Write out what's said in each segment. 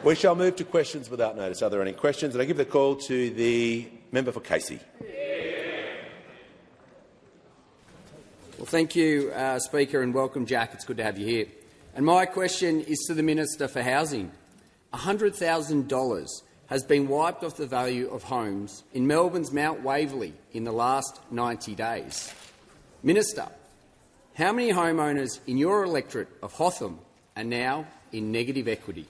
We shall move to questions without notice. Are there any questions? And I give the call to the member for Casey. Well, thank you, Speaker, and welcome, Jack. It's good to have you here. And my question is to the Minister for Housing. $100,000 has been wiped off the value of homes in Melbourne's Mount Waverley in the last 90 days. Minister, how many homeowners in your electorate of Hotham are now in negative equity?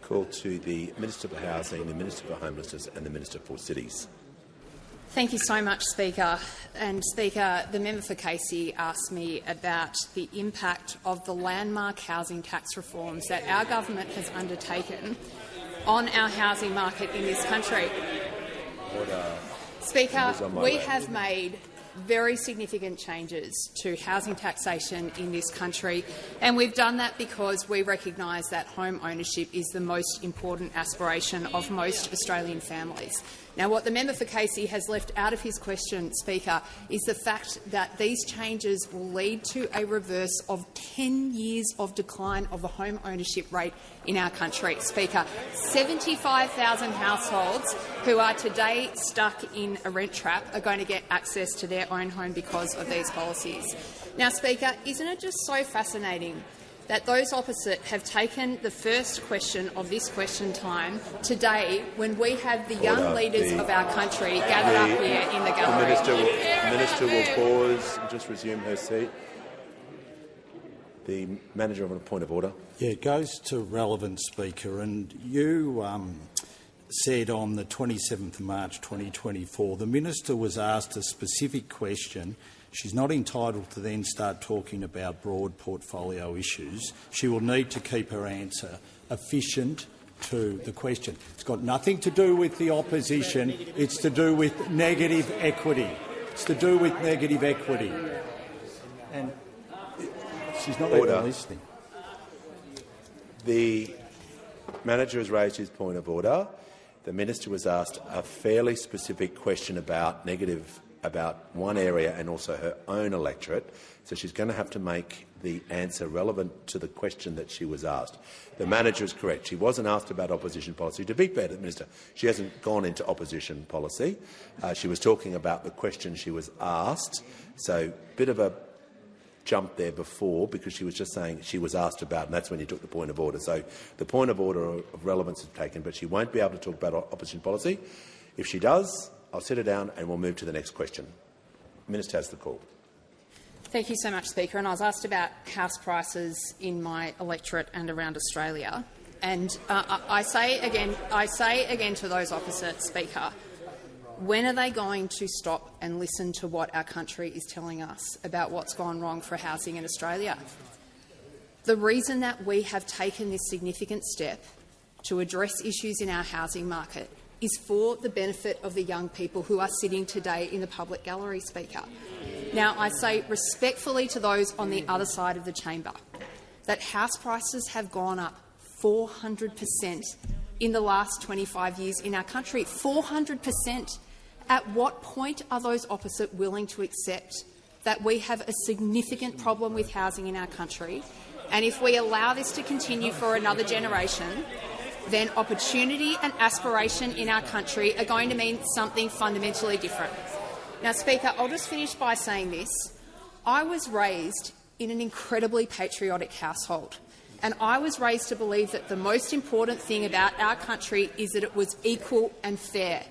Call to the Minister for Housing, the Minister for Homelessness and the Minister for Cities. Thank you so much, Speaker. And Speaker, the member for Casey asked me about the impact of the landmark housing tax reforms that our government has undertaken on our housing market in this country. Speaker, we have made very significant changes to housing taxation in this country, and we've done that because we recognise that home ownership is the most important aspiration of most Australian families. Now, what the member for Casey has left out of his question, Speaker, is the fact that these changes will lead to a reverse of 10 years of decline of the home ownership rate in our country. Speaker, 75,000 households who are today stuck in a rent trap are going to get access to their own home because of these policies. Now, Speaker, isn't it just so fascinating that those opposite have taken the first question of this question time today when we have the young leaders of our country gathered up here in the gallery? The Minister will pause and just resume her seat. The Manager of a point of order. Yeah, it goes to relevant, Speaker. And you said on the 27th of March 2024 the Minister was asked a specific question. She's not entitled to then start talking about broad portfolio issues. She will need to keep her answer efficient to the question. It's got nothing to do with the opposition. It's to do with negative equity. It's to do with negative equity. And she's not even listening. The Manager has raised his point of order. The Minister was asked a fairly specific question about one area and also her own electorate, so she's going to have to make the answer relevant to the question that she was asked. The Manager is correct. She wasn't asked about opposition policy. To be fair to the Minister, she hasn't gone into opposition policy. She was talking about the question she was asked, so a bit of a jump there before because she was just saying she was asked about, and that's when you took the point of order. So the point of order of relevance is taken, but she won't be able to talk about opposition policy. If she does, I'll sit her down and we'll move to the next question. The Minister has the call. Thank you so much, Speaker. And I was asked about house prices in my electorate and around Australia. And I say again to those opposite, Speaker, when are they going to stop and listen to what our country is telling us about what's gone wrong for housing in Australia? The reason that we have taken this significant step to address issues in our housing market is for the benefit of the young people who are sitting today in the public gallery, Speaker. Now, I say respectfully to those on the other side of the chamber that house prices have gone up 400% in the last 25 years in our country. 400%. At what point are those opposite willing to accept that we have a significant problem with housing in our country, and if we allow this to continue for another generation, then opportunity and aspiration in our country are going to mean something fundamentally different? Now, Speaker, I'll just finish by saying this. I was raised in an incredibly patriotic household, and I was raised to believe that the most important thing about our country is that it was equal and fair.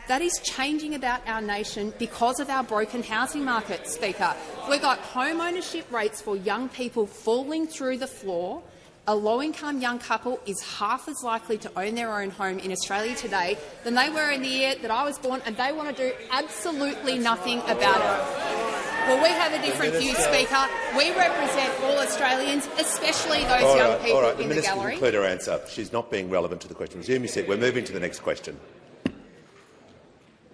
That is changing about our nation because of our broken housing market, Speaker. We've got home ownership rates for young people falling through the floor. A low-income young couple is half as likely to own their own home in Australia today than they were in the year that I was born, and they want to do absolutely nothing about it. Well, we have a different view, Speaker. We represent all Australians, especially those young people in the gallery. The Minister can conclude her answer. She's not being relevant to the question. Resume your seat. We're moving to the next question.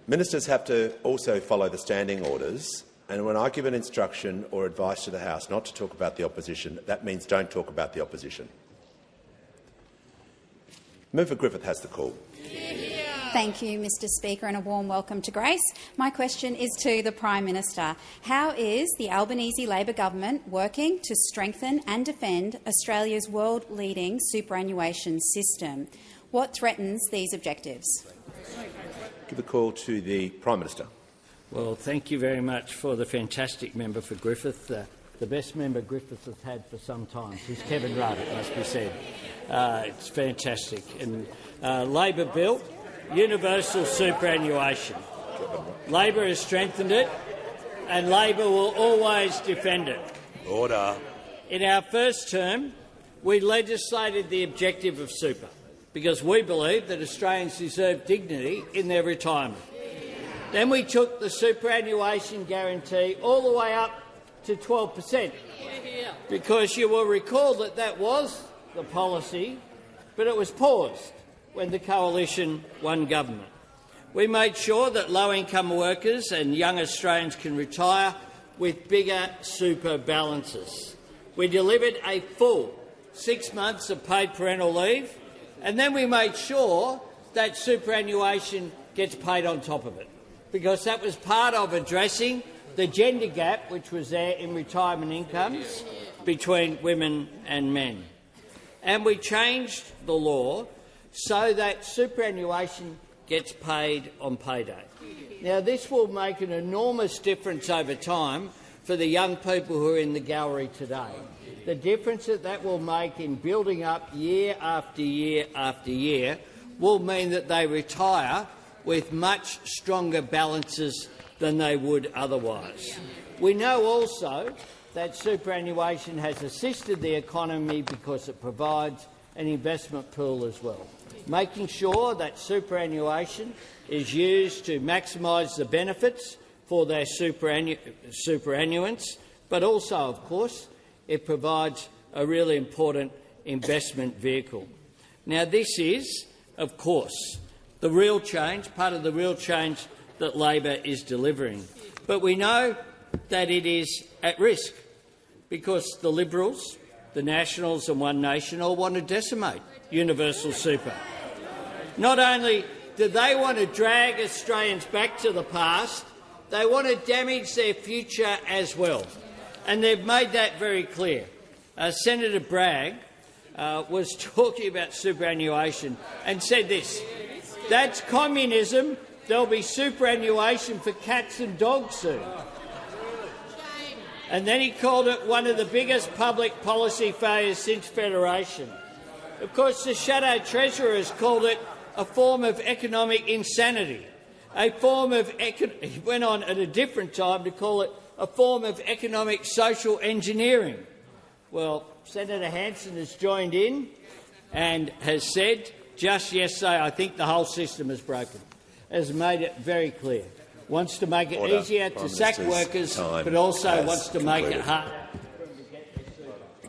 Ministers have to also follow the standing orders, and when I give an instruction or advice to the House not to talk about the opposition, that means don't talk about the opposition. Member Griffith has the call. Thank you, Mr Speaker, and a warm welcome to Grace. My question is to the Prime Minister. How is the Albanese Labor government working to strengthen and defend Australia's world-leading superannuation system? What threatens these objectives? Give the call to the Prime Minister. Well, thank you very much for the fantastic member for Griffith. The best member Griffith has had for some time. He's Kevin Rudd, it must be said. It's fantastic. And Labor built universal superannuation. Labor has strengthened it, and Labor will always defend it. Order. In our first term, we legislated the objective of super because we believe that Australians deserve dignity in their retirement. Then we took the superannuation guarantee all the way up to 12%, because you will recall that that was the policy, but it was paused when the coalition won government. We made sure that low-income workers and young Australians can retire with bigger super balances. We delivered a full 6 months of paid parental leave, and then we made sure that superannuation gets paid on top of it, because that was part of addressing the gender gap which was there in retirement incomes between women and men. And we changed the law so that superannuation gets paid on payday. Now, this will make an enormous difference over time for the young people who are in the gallery today. The difference that will make in building up year after year after year will mean that they retire with much stronger balances than they would otherwise. We know also that superannuation has assisted the economy because it provides an investment pool as well, making sure that superannuation is used to maximise the benefits for their superannuants, but also, of course, it provides a really important investment vehicle. Now, this is, of course, the real change, part of the real change that Labor is delivering. But we know that it is at risk because the Liberals, the Nationals and One Nation all want to decimate universal super. Not only do they want to drag Australians back to the past, they want to damage their future as well. And they've made that very clear. Senator Bragg was talking about superannuation and said this: "That's communism. There'll be superannuation for cats and dogs soon." And then he called it one of the biggest public policy failures since Federation. Of course, the Shadow Treasurer has called it a form of economic insanity, a form of he went on at a different time to call it a form of economic social engineering. Well, Senator Hanson has joined in and has said just yesterday, I think the whole system is broken. Has made it very clear. Wants to make it easier to sack workers, but also wants to make it harder.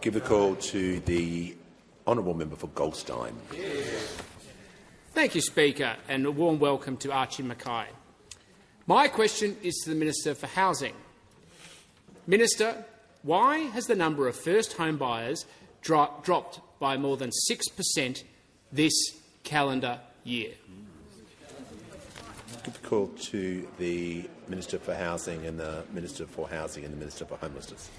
Give the call to the honourable member for Goldstein. Thank you, Speaker, and a warm welcome to Archie Mackay. My question is to the Minister for Housing. Minister, why has the number of first home buyers dropped by more than 6% this calendar year? Give the call to the Minister for Housing and the Minister for Housing and the Minister for Homelessness.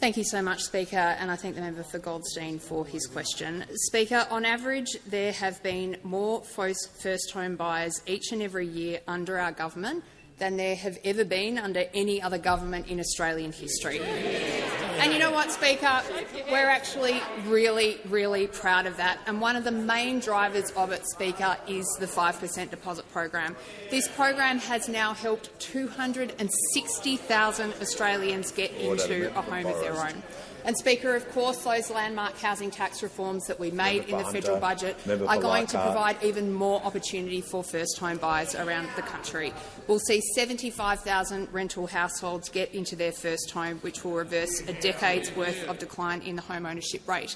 Thank you so much, Speaker, and I thank the member for Goldstein for his question. Speaker, on average, there have been more first home buyers each and every year under our government than there have ever been under any other government in Australian history. And you know what, Speaker? We're actually really, really proud of that. And one of the main drivers of it, Speaker, is the 5% deposit program. This program has now helped 260,000 Australians get into a home of their own. And, Speaker, of course, those landmark housing tax reforms that we made in the federal budget are going to provide even more opportunity for first home buyers around the country. We'll see 75,000 rental households get into their first home, which will reverse a decade's worth of decline in the home ownership rate.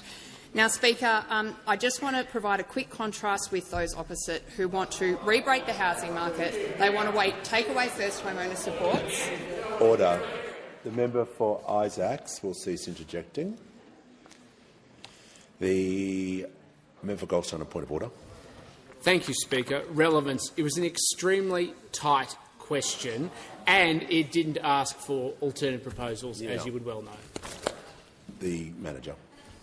Now, Speaker, I just want to provide a quick contrast with those opposite who want to re-break the housing market. They want to take away first homeowner supports. Order. The member for Isaacs will cease interjecting. The member for Goldstein, a point of order. Thank you, Speaker. Relevance. It was an extremely tight question, and it didn't ask for alternative proposals, as you would well know. The Manager.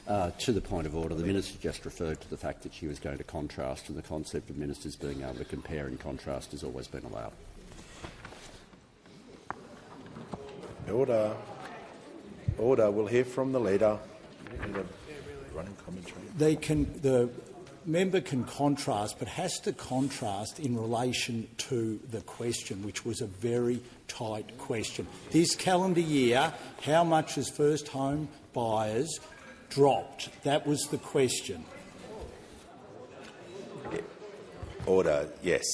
To the point of order, the Minister just referred to the fact that she was going to contrast, and the concept of ministers being able to compare and contrast has always been allowed. Order. Order. We'll hear from the Leader. Running commentary. The member can contrast, but has to contrast in relation to the question, which was a very tight question. This calendar year, how much has first home buyers dropped? That was the question. Order. Yes.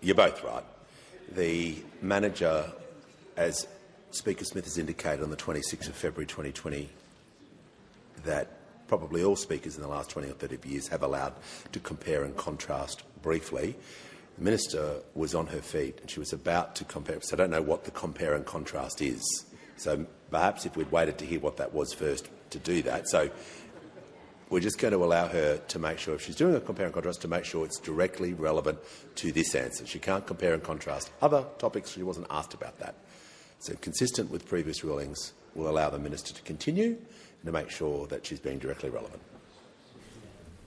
You're both right. The Manager, as Speaker Smith has indicated on the 26th of February 2020, that probably all speakers in the last 20 or 30 years have allowed to compare and contrast briefly. The Minister was on her feet and she was about to compare, so I don't know what the compare and contrast is. So perhaps if we'd waited to hear what that was first to do that. So we're just going to allow her to make sure, if she's doing a compare and contrast, to make sure it's directly relevant to this answer. She can't compare and contrast other topics. She wasn't asked about that. So consistent with previous rulings, we'll allow the Minister to continue and to make sure that she's being directly relevant.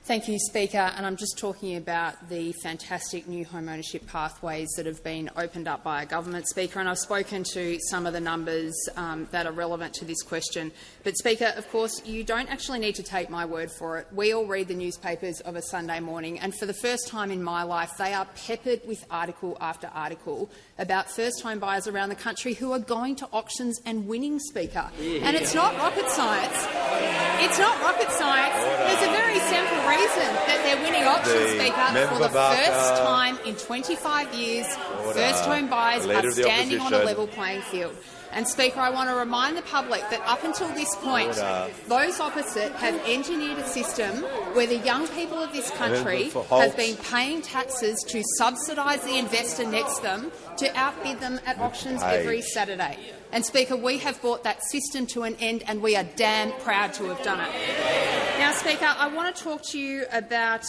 Thank you, Speaker. And I'm just talking about the fantastic new home ownership pathways that have been opened up by our government, Speaker. And I've spoken to some of the numbers that are relevant to this question. But, Speaker, of course, you don't actually need to take my word for it. We all read the newspapers of a Sunday morning, and for the first time in my life, they are peppered with article after article about first-home buyers around the country who are going to auctions and winning, Speaker. Yeah. And it's not rocket science. It's not rocket science. There's a very simple reason that they're winning auctions, Speaker. For the first time in 25 years, first-home buyers are standing on a level playing field. And, Speaker, I want to remind the public that up until this point, those opposite have engineered a system where the young people of this country have been paying taxes to subsidise the investor next to them to outbid them at auctions every Saturday. And, Speaker, we have brought that system to an end, and we are damn proud to have done it. Now, Speaker, I want to talk to you about,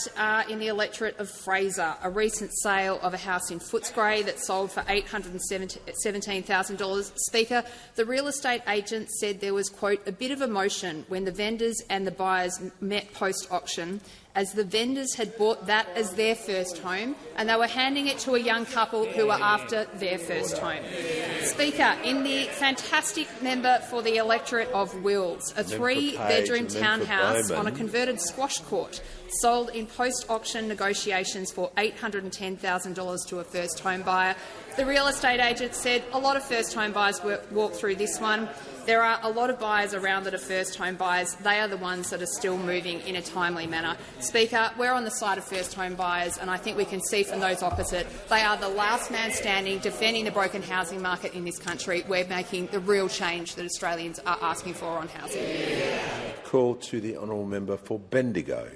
in the electorate of Fraser, a recent sale of a house in Footscray that sold for $817,000. Speaker, the real estate agent said there was, quote, a bit of emotion when the vendors and the buyers met post-auction, as the vendors had bought that as their first home and they were handing it to a young couple who were after their first home. Speaker, in the fantastic member for the electorate of Wills, a three-bedroom townhouse on a converted squash court sold in post-auction negotiations for $810,000 to a first-home buyer. The real estate agent said a lot of first-home buyers walked through this one. There are a lot of buyers around that are first-home buyers. They are the ones that are still moving in a timely manner. Speaker, we're on the side of first-home buyers, and I think we can see from those opposite they are the last man standing defending the broken housing market in this country. We're making the real change that Australians are asking for on housing. Call to the honourable member for Bendigo.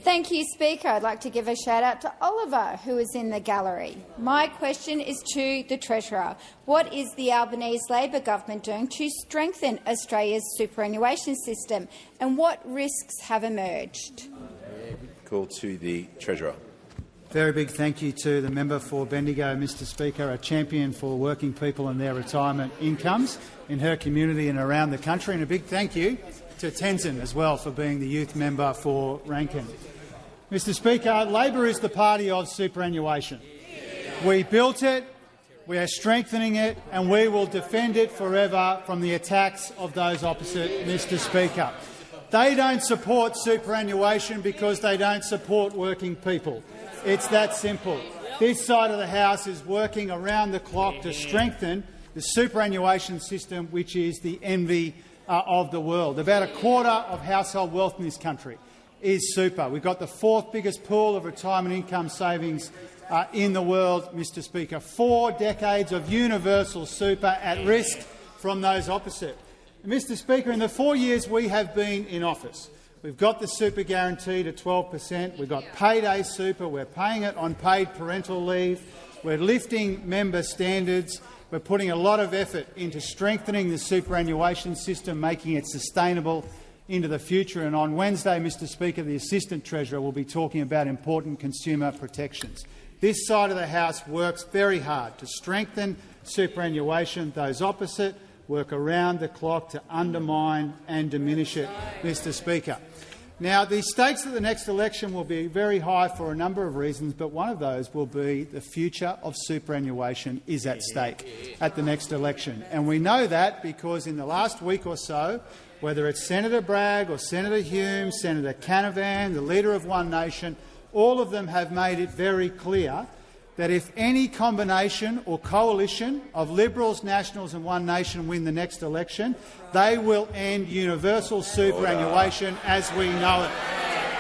Thank you, Speaker. I'd like to give a shout-out to Oliver, who is in the gallery. My question is to the Treasurer. What is the Albanese Labor government doing to strengthen Australia's superannuation system, and what risks have emerged? Call to the Treasurer. Very big thank you to the member for Bendigo, Mr Speaker, a champion for working people and their retirement incomes in her community and around the country, and a big thank you to Tenzin as well for being the youth member for Rankin. Mr Speaker, Labor is the party of superannuation. We built it, we are strengthening it, and we will defend it forever from the attacks of those opposite, Mr Speaker. They don't support superannuation because they don't support working people. It's that simple. This side of the House is working around the clock to strengthen the superannuation system, which is the envy of the world. About a quarter of household wealth in this country is super. We've got the fourth biggest pool of retirement income savings in the world, Mr Speaker. 4 decades of universal super at risk from those opposite. And Mr Speaker, in the 4 years we have been in office, we've got the super guarantee to 12%, we've got payday super, we're paying it on paid parental leave, we're lifting member standards, we're putting a lot of effort into strengthening the superannuation system, making it sustainable into the future. And on Wednesday, Mr Speaker, the Assistant Treasurer will be talking about important consumer protections. This side of the House works very hard to strengthen superannuation. Those opposite work around the clock to undermine and diminish it, Mr Speaker. Now, the stakes at the next election will be very high for a number of reasons, but one of those will be the future of superannuation is at stake at the next election. And we know that because in the last week or so, whether it's Senator Bragg or Senator Hume, Senator Canavan, the Leader of One Nation, all of them have made it very clear that if any combination or coalition of Liberals, Nationals and One Nation win the next election, they will end universal superannuation as we know it.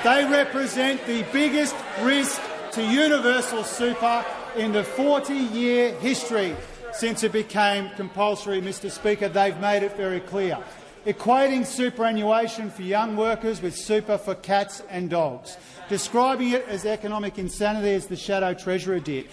They represent the biggest risk to universal super in the 40-year history since it became compulsory, Mr Speaker. They've made it very clear. Equating superannuation for young workers with super for cats and dogs, describing it as economic insanity as the Shadow Treasurer did.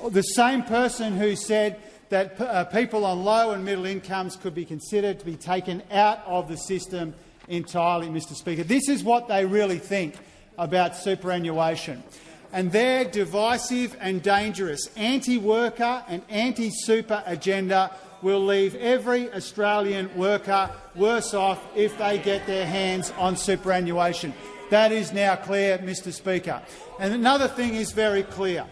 The same person who said that people on low and middle incomes could be considered to be taken out of the system entirely, Mr Speaker. This is what they really think about superannuation. And their divisive and dangerous anti-worker and anti-super agenda will leave every Australian worker worse off if they get their hands on superannuation. That is now clear, Mr Speaker. And another thing is very clear.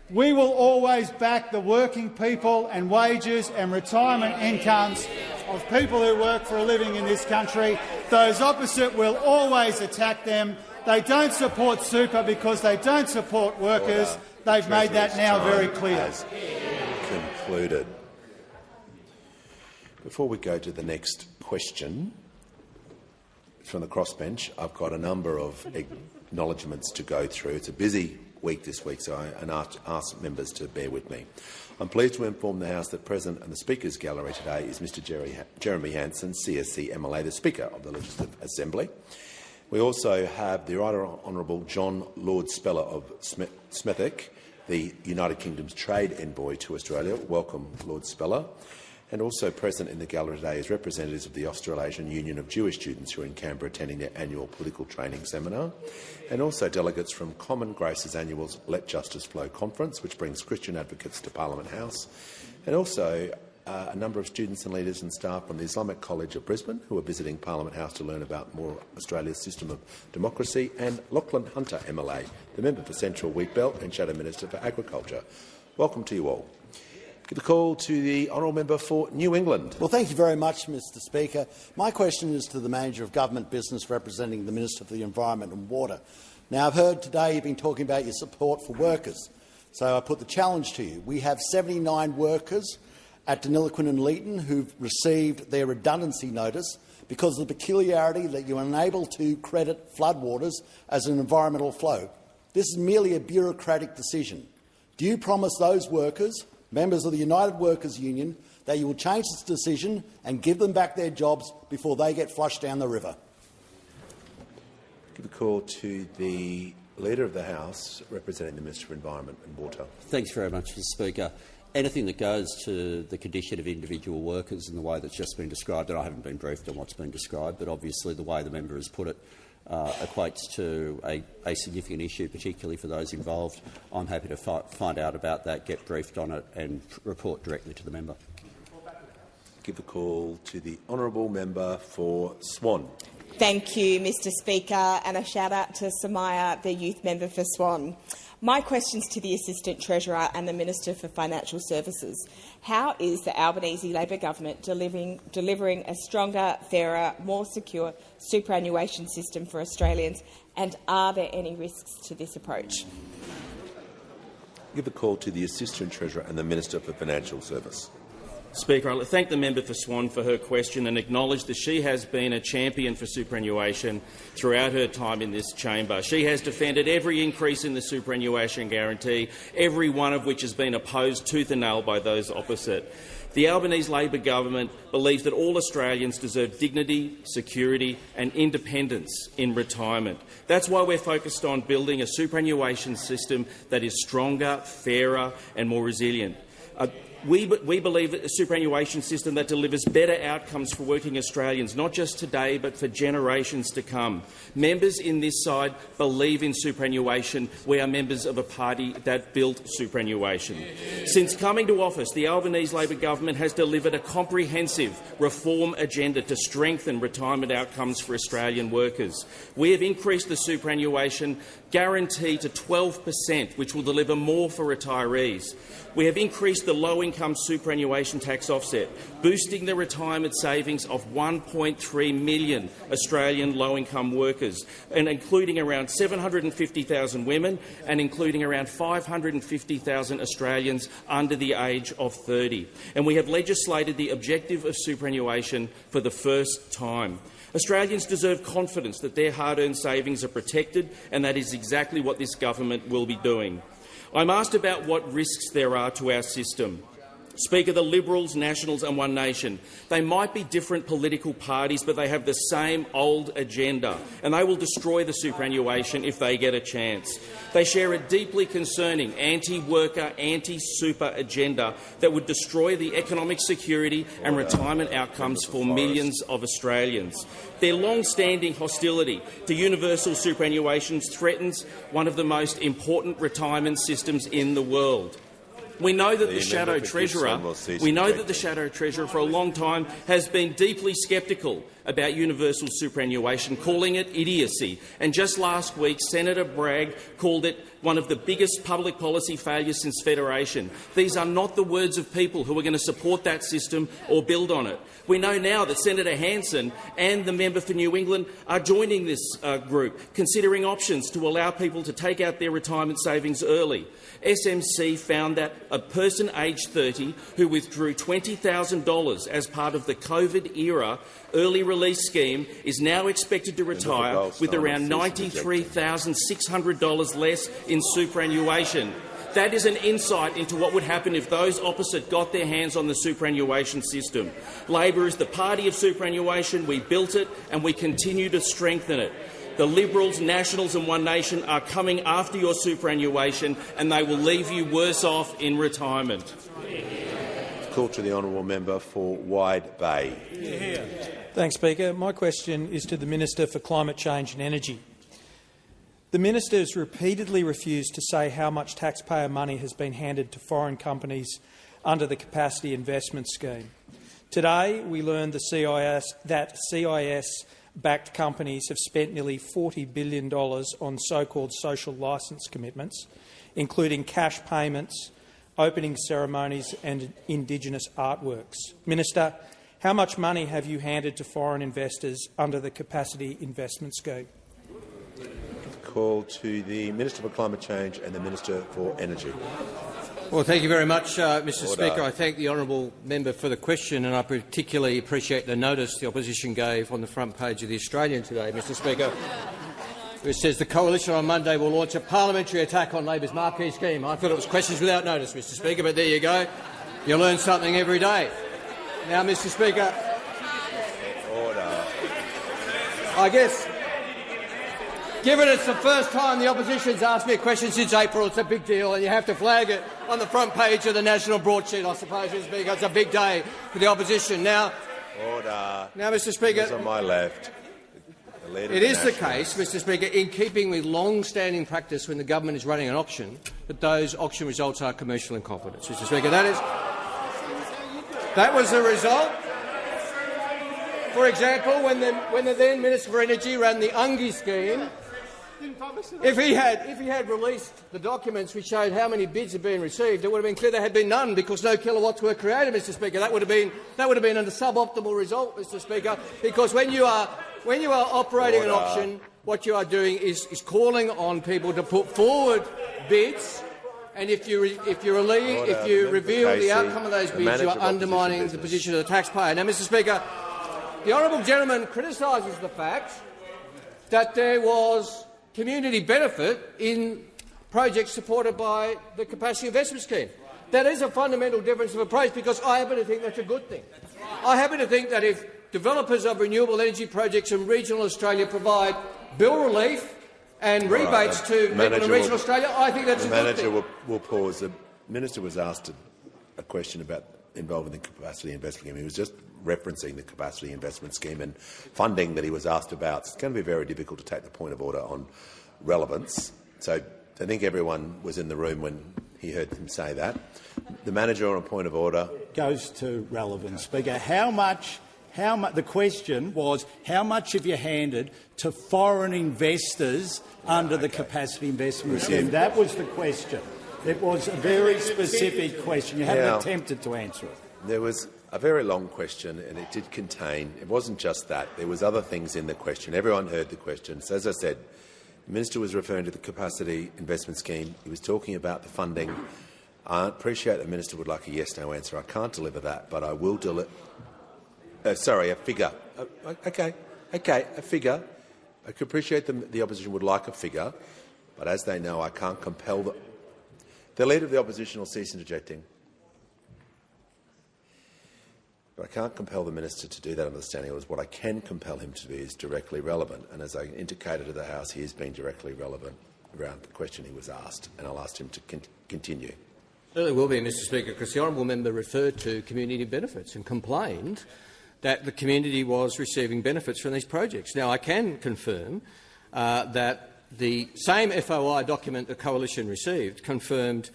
We will always back the working people and wages and retirement incomes of people who work for a living in this country. Those opposite will always attack them. They don't support super because they don't support workers. They've made that now very clear. Concluded. Before we go to the next question from the crossbench, I've got a number of acknowledgements to go through. It's a busy week this week, so I ask members to bear with me. I'm pleased to inform the House that present in the Speaker's gallery today is Mr Jeremy Hanson, CSC MLA, the Speaker of the Legislative Assembly. We also have the Right Honourable John Lord Speller of Smethwick, the United Kingdom's trade envoy to Australia. Welcome, Lord Speller. And also present in the gallery today is representatives of the Australasian Union of Jewish Students who are in Canberra attending their annual political training seminar, and also delegates from Common Grace's annual Let Justice Flow conference, which brings Christian advocates to Parliament House, and also a number of students and leaders and staff from the Islamic College of Brisbane who are visiting Parliament House to learn about more Australia's system of democracy, and Lachlan Hunter, MLA, the member for Central Wheatbelt and Shadow Minister for Agriculture. Welcome to you all. Give the call to the honourable member for New England. Well, thank you very much, Mr Speaker. My question is to the Manager of Government Business representing the Minister for the Environment and Water. Now, I've heard today you've been talking about your support for workers, so I put the challenge to you. We have 79 workers at Deniliquin and Leeton who've received their redundancy notice because of the peculiarity that you're unable to credit floodwaters as an environmental flow. This is merely a bureaucratic decision. Do you promise those workers, members of the United Workers Union, that you will change this decision and give them back their jobs before they get flushed down the river? Give the call to the Leader of the House representing the Minister for Environment and Water. Thanks very much, Mr Speaker. Anything that goes to the condition of individual workers in the way that's just been described, and I haven't been briefed on what's been described, but obviously the way the member has put it equates to a significant issue, particularly for those involved. I'm happy to find out about that, get briefed on it and report directly to the member. Give the call to the honourable member for Swan. Thank you, Mr Speaker, and a shout-out to Samaya, the youth member for Swan. My question is to the Assistant Treasurer and the Minister for Financial Services. How is the Albanese Labor government delivering a stronger, fairer, more secure superannuation system for Australians, and are there any risks to this approach? Give the call to the Assistant Treasurer and the Minister for Financial Services. Speaker, I thank the member for Swan for her question and acknowledge that she has been a champion for superannuation throughout her time in this chamber. She has defended every increase in the superannuation guarantee, every one of which has been opposed tooth and nail by those opposite. The Albanese Labor government believes that all Australians deserve dignity, security and independence in retirement. That's why we're focused on building a superannuation system that is stronger, fairer and more resilient. We believe that a superannuation system that delivers better outcomes for working Australians, not just today but for generations to come. Members in this side believe in superannuation. We are members of a party that built superannuation. Since coming to office, the Albanese Labor government has delivered a comprehensive reform agenda to strengthen retirement outcomes for Australian workers. We have increased the superannuation guarantee to 12%, which will deliver more for retirees. We have increased the low-income superannuation tax offset, boosting the retirement savings of 1.3 million Australian low-income workers, and including around 750,000 women and including around 550,000 Australians under the age of 30. And we have legislated the objective of superannuation for the first time. Australians deserve confidence that their hard-earned savings are protected, and that is exactly what this government will be doing. I'm asked about what risks there are to our system. Speaker, the Liberals, Nationals and One Nation, they might be different political parties, but they have the same old agenda, and they will destroy the superannuation if they get a chance. They share a deeply concerning anti-worker, anti-super agenda that would destroy the economic security and retirement outcomes for millions of Australians. Their long-standing hostility to universal superannuation threatens one of the most important retirement systems in the world. We know that the Shadow Treasurer for a long time has been deeply sceptical about universal superannuation, calling it idiocy. And just last week, Senator Bragg called it one of the biggest public policy failures since Federation. These are not the words of people who are going to support that system or build on it. We know now that Senator Hanson and the member for New England are joining this group, considering options to allow people to take out their retirement savings early. SMC found that a person aged 30 who withdrew $20,000 as part of the COVID-era early release scheme is now expected to retire with around $93,600 less in superannuation. That is an insight into what would happen if those opposite got their hands on the superannuation system. Labor is the party of superannuation. We built it and we continue to strengthen it. The Liberals, Nationals and One Nation are coming after your superannuation, and they will leave you worse off in retirement. Call to the honourable member for Wide Bay. Thanks, Speaker. My question is to the Minister for Climate Change and Energy. The minister has repeatedly refused to say how much taxpayer money has been handed to foreign companies under the Capacity Investment Scheme. Today, we learned that CIS-backed companies have spent nearly $40 billion on so-called social licence commitments, including cash payments, opening ceremonies and Indigenous artworks. Minister, how much money have you handed to foreign investors under the Capacity Investment Scheme? Call to the Minister for Climate Change and the Minister for Energy. Well, thank you very much, Mr. Speaker. I thank the honourable member for the question, and I particularly appreciate the notice the opposition gave on the front page of The Australian today, Mr. Speaker, which says the coalition on Monday will launch a parliamentary attack on Labor's marquee scheme. I thought it was questions without notice, Mr. Speaker, but there you go. You learn something every day. Now, Mr. Speaker, I guess, given it's the first time the opposition's asked me a question since April, it's a big deal, and you have to flag it on the front page of the national broadsheet, I suppose, Mr. Speaker. It's a big day for the opposition. Now, Mr. Speaker, on my left, it is the case, Mr. Speaker, in keeping with long-standing practice when the government is running an auction, that those auction results are commercial in confidence, Mr. Speaker. That was the result. For example, when the then Minister for Energy ran the Ungi scheme, if he had released the documents which showed how many bids had been received, it would have been clear there had been none because no kilowatts were created, Mr. Speaker. That would have been a suboptimal result, Mr. Speaker, because when you are operating an auction, what you are doing is calling on people to put forward bids. And if you reveal the outcome of those bids, you are undermining the position of the taxpayer. Now, Mr. Speaker, the honourable gentleman criticises the fact that there was community benefit in projects supported by the Capacity Investment Scheme. That is a fundamental difference of approach, because I happen to think that's a good thing. I happen to think that if developers of renewable energy projects in regional Australia provide bill relief and rebates to people in regional Australia, I think that's a good thing. The manager will pause. The minister was asked to a question about involving the capacity investment scheme. He was just referencing the capacity investment scheme and funding that he was asked about. It's going to be very difficult to take the point of order on relevance. So I think everyone was in the room when he heard him say that. The manager on a point of order goes to relevance, Speaker. The question was, how much have you handed to foreign investors under the capacity investment scheme? That was the question. It was a very specific question. You haven't attempted to answer it. There was a very long question, and it did contain. It wasn't just that. There was other things in the question. Everyone heard the question. So, as I said, the minister was referring to the capacity investment scheme. He was talking about the funding. I appreciate the minister would like a yes/no answer. I can't deliver that, but I will deliver. Sorry, a figure. Okay, a figure. I could appreciate the opposition would like a figure, but as they know, I can't compel the leader of the opposition will cease interjecting. But I can't compel the minister to do that understanding. What I can compel him to be is directly relevant, and as I indicated to the House, he has been directly relevant around the question he was asked, and I'll ask him to continue. Certainly will be, Mr Speaker, because the honourable member referred to community benefits and complained that the community was receiving benefits from these projects. Now, I can confirm that the same FOI document the Coalition received confirmed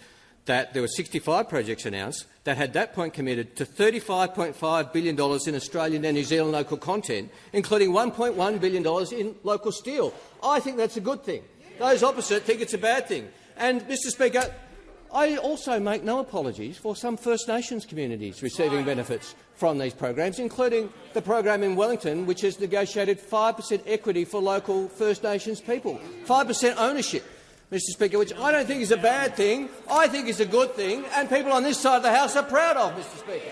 that there were 65 projects announced that had at that point committed to $35.5 billion in Australian and New Zealand local content, including $1.1 billion in local steel. I think that's a good thing. Those opposite think it's a bad thing. And, Mr Speaker, I also make no apologies for some First Nations communities receiving benefits from these programs, including the program in Wellington, which has negotiated 5% equity for local First Nations people, 5% ownership, Mr Speaker, which I don't think is a bad thing. I think is a good thing, and people on this side of the House are proud of, Mr Speaker.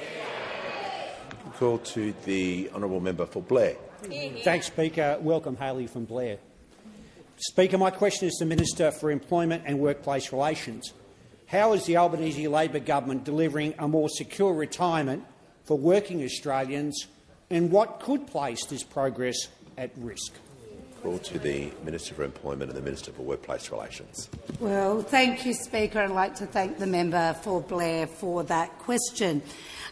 Call to the honourable member for Blair. Thanks, Speaker. Welcome, Hayley from Blair. Speaker, my question is to the Minister for Employment and Workplace Relations. How is the Albanese Labor government delivering a more secure retirement for working Australians, and what could place this progress at risk? Call to the Minister for Employment and the Minister for Workplace Relations. Well, thank you, Speaker. I'd like to thank the member for Blair for that question.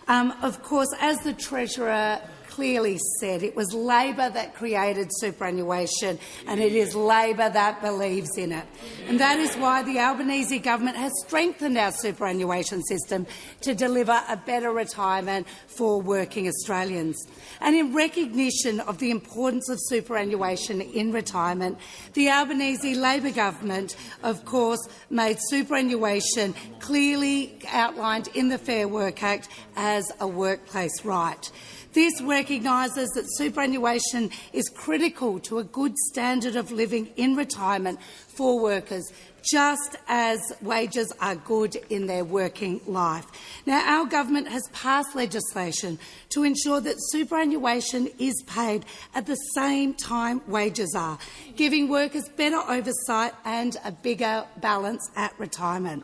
Of course, as the Treasurer clearly said, it was Labor that created superannuation, and it is Labor that believes in it. And that is why the Albanese government has strengthened our superannuation system to deliver a better retirement for working Australians. And in recognition of the importance of superannuation in retirement, the Albanese Labor government, of course, made superannuation clearly outlined in the Fair Work Act as a workplace right. This recognises that superannuation is critical to a good standard of living in retirement for workers, just as wages are good in their working life. Now, our government has passed legislation to ensure that superannuation is paid at the same time wages are, giving workers better oversight and a bigger balance at retirement.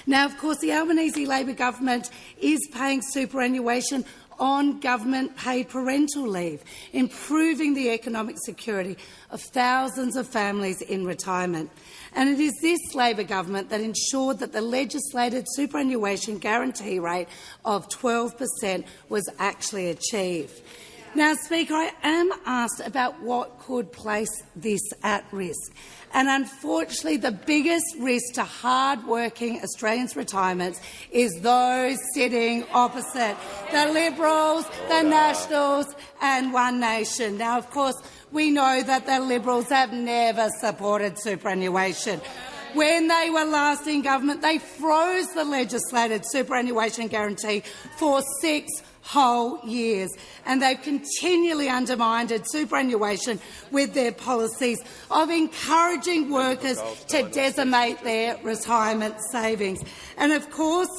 Now, of course, the Albanese Labor government is paying superannuation on government-paid parental leave, improving the economic security of thousands of families in retirement. And it is this Labor government that ensured that the legislated superannuation guarantee rate of 12% was actually achieved. Now, Speaker, I am asked about what could place this at risk. And unfortunately, the biggest risk to hard-working Australians' retirements is those sitting opposite, the Liberals, the Nationals and One Nation. Now, of course, we know that the Liberals have never supported superannuation. When they were last in government, they froze the legislated superannuation guarantee for 6 whole years, and they've continually undermined superannuation with their policies of encouraging workers to decimate their retirement savings. And of course,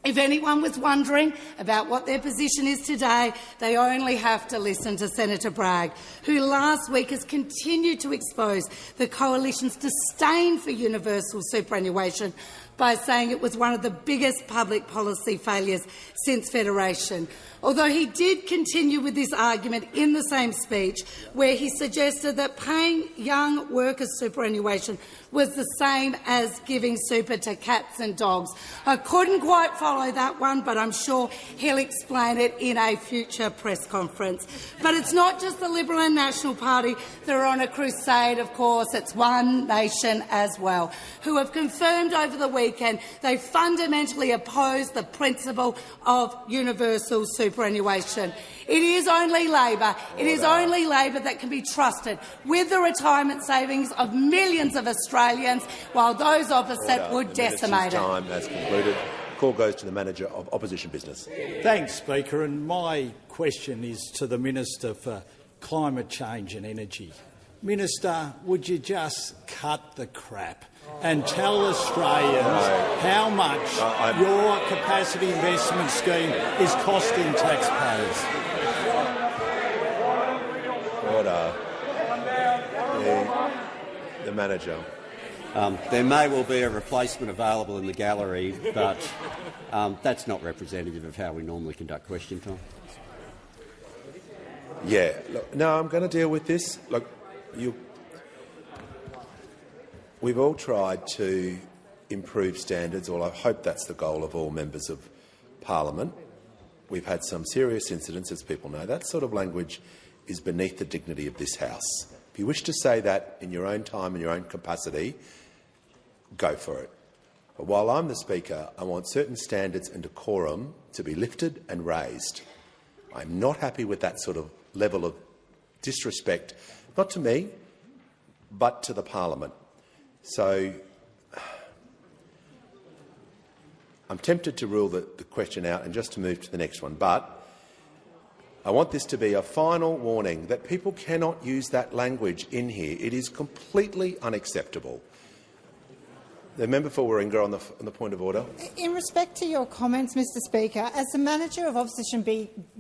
if anyone was wondering about what their position is today, they only have to listen to Senator Bragg, who last week has continued to expose the Coalition's disdain for universal superannuation, by saying it was one of the biggest public policy failures since Federation. Although he did continue with this argument in the same speech, where he suggested that paying young workers superannuation was the same as giving super to cats and dogs. I couldn't quite follow that one, but I'm sure he'll explain it in a future press conference. But it's not just the Liberal and National Party that are on a crusade, of course. It's One Nation as well, who have confirmed over the weekend they fundamentally oppose the principle of universal superannuation. It is only Labor. It is only Labor that can be trusted with the retirement savings of millions of Australians, while those opposite would decimate it. Time has concluded. Call goes to the Manager of Opposition Business. Thanks, Speaker. And my question is to the Minister for Climate Change and Energy. Minister, would you just cut the crap and tell Australians how much your capacity investment scheme is costing taxpayers? Order. The Manager. There may well be a replacement available in the gallery, but that's not representative of how we normally conduct question time. Yeah. Look, no, I'm going to deal with this. Look, we've all tried to improve standards, or I hope that's the goal of all members of Parliament. We've had some serious incidents, as people know. That sort of language is beneath the dignity of this House. If you wish to say that in your own time and your own capacity, go for it. But while I'm the Speaker, I want certain standards and decorum to be lifted and raised. I'm not happy with that sort of level of disrespect, not to me, but to the Parliament. So I'm tempted to rule the question out and just to move to the next one. But I want this to be a final warning that people cannot use that language in here. It is completely unacceptable. The member for Warringah on the point of order. In respect to your comments, Mr Speaker, as the Manager of Opposition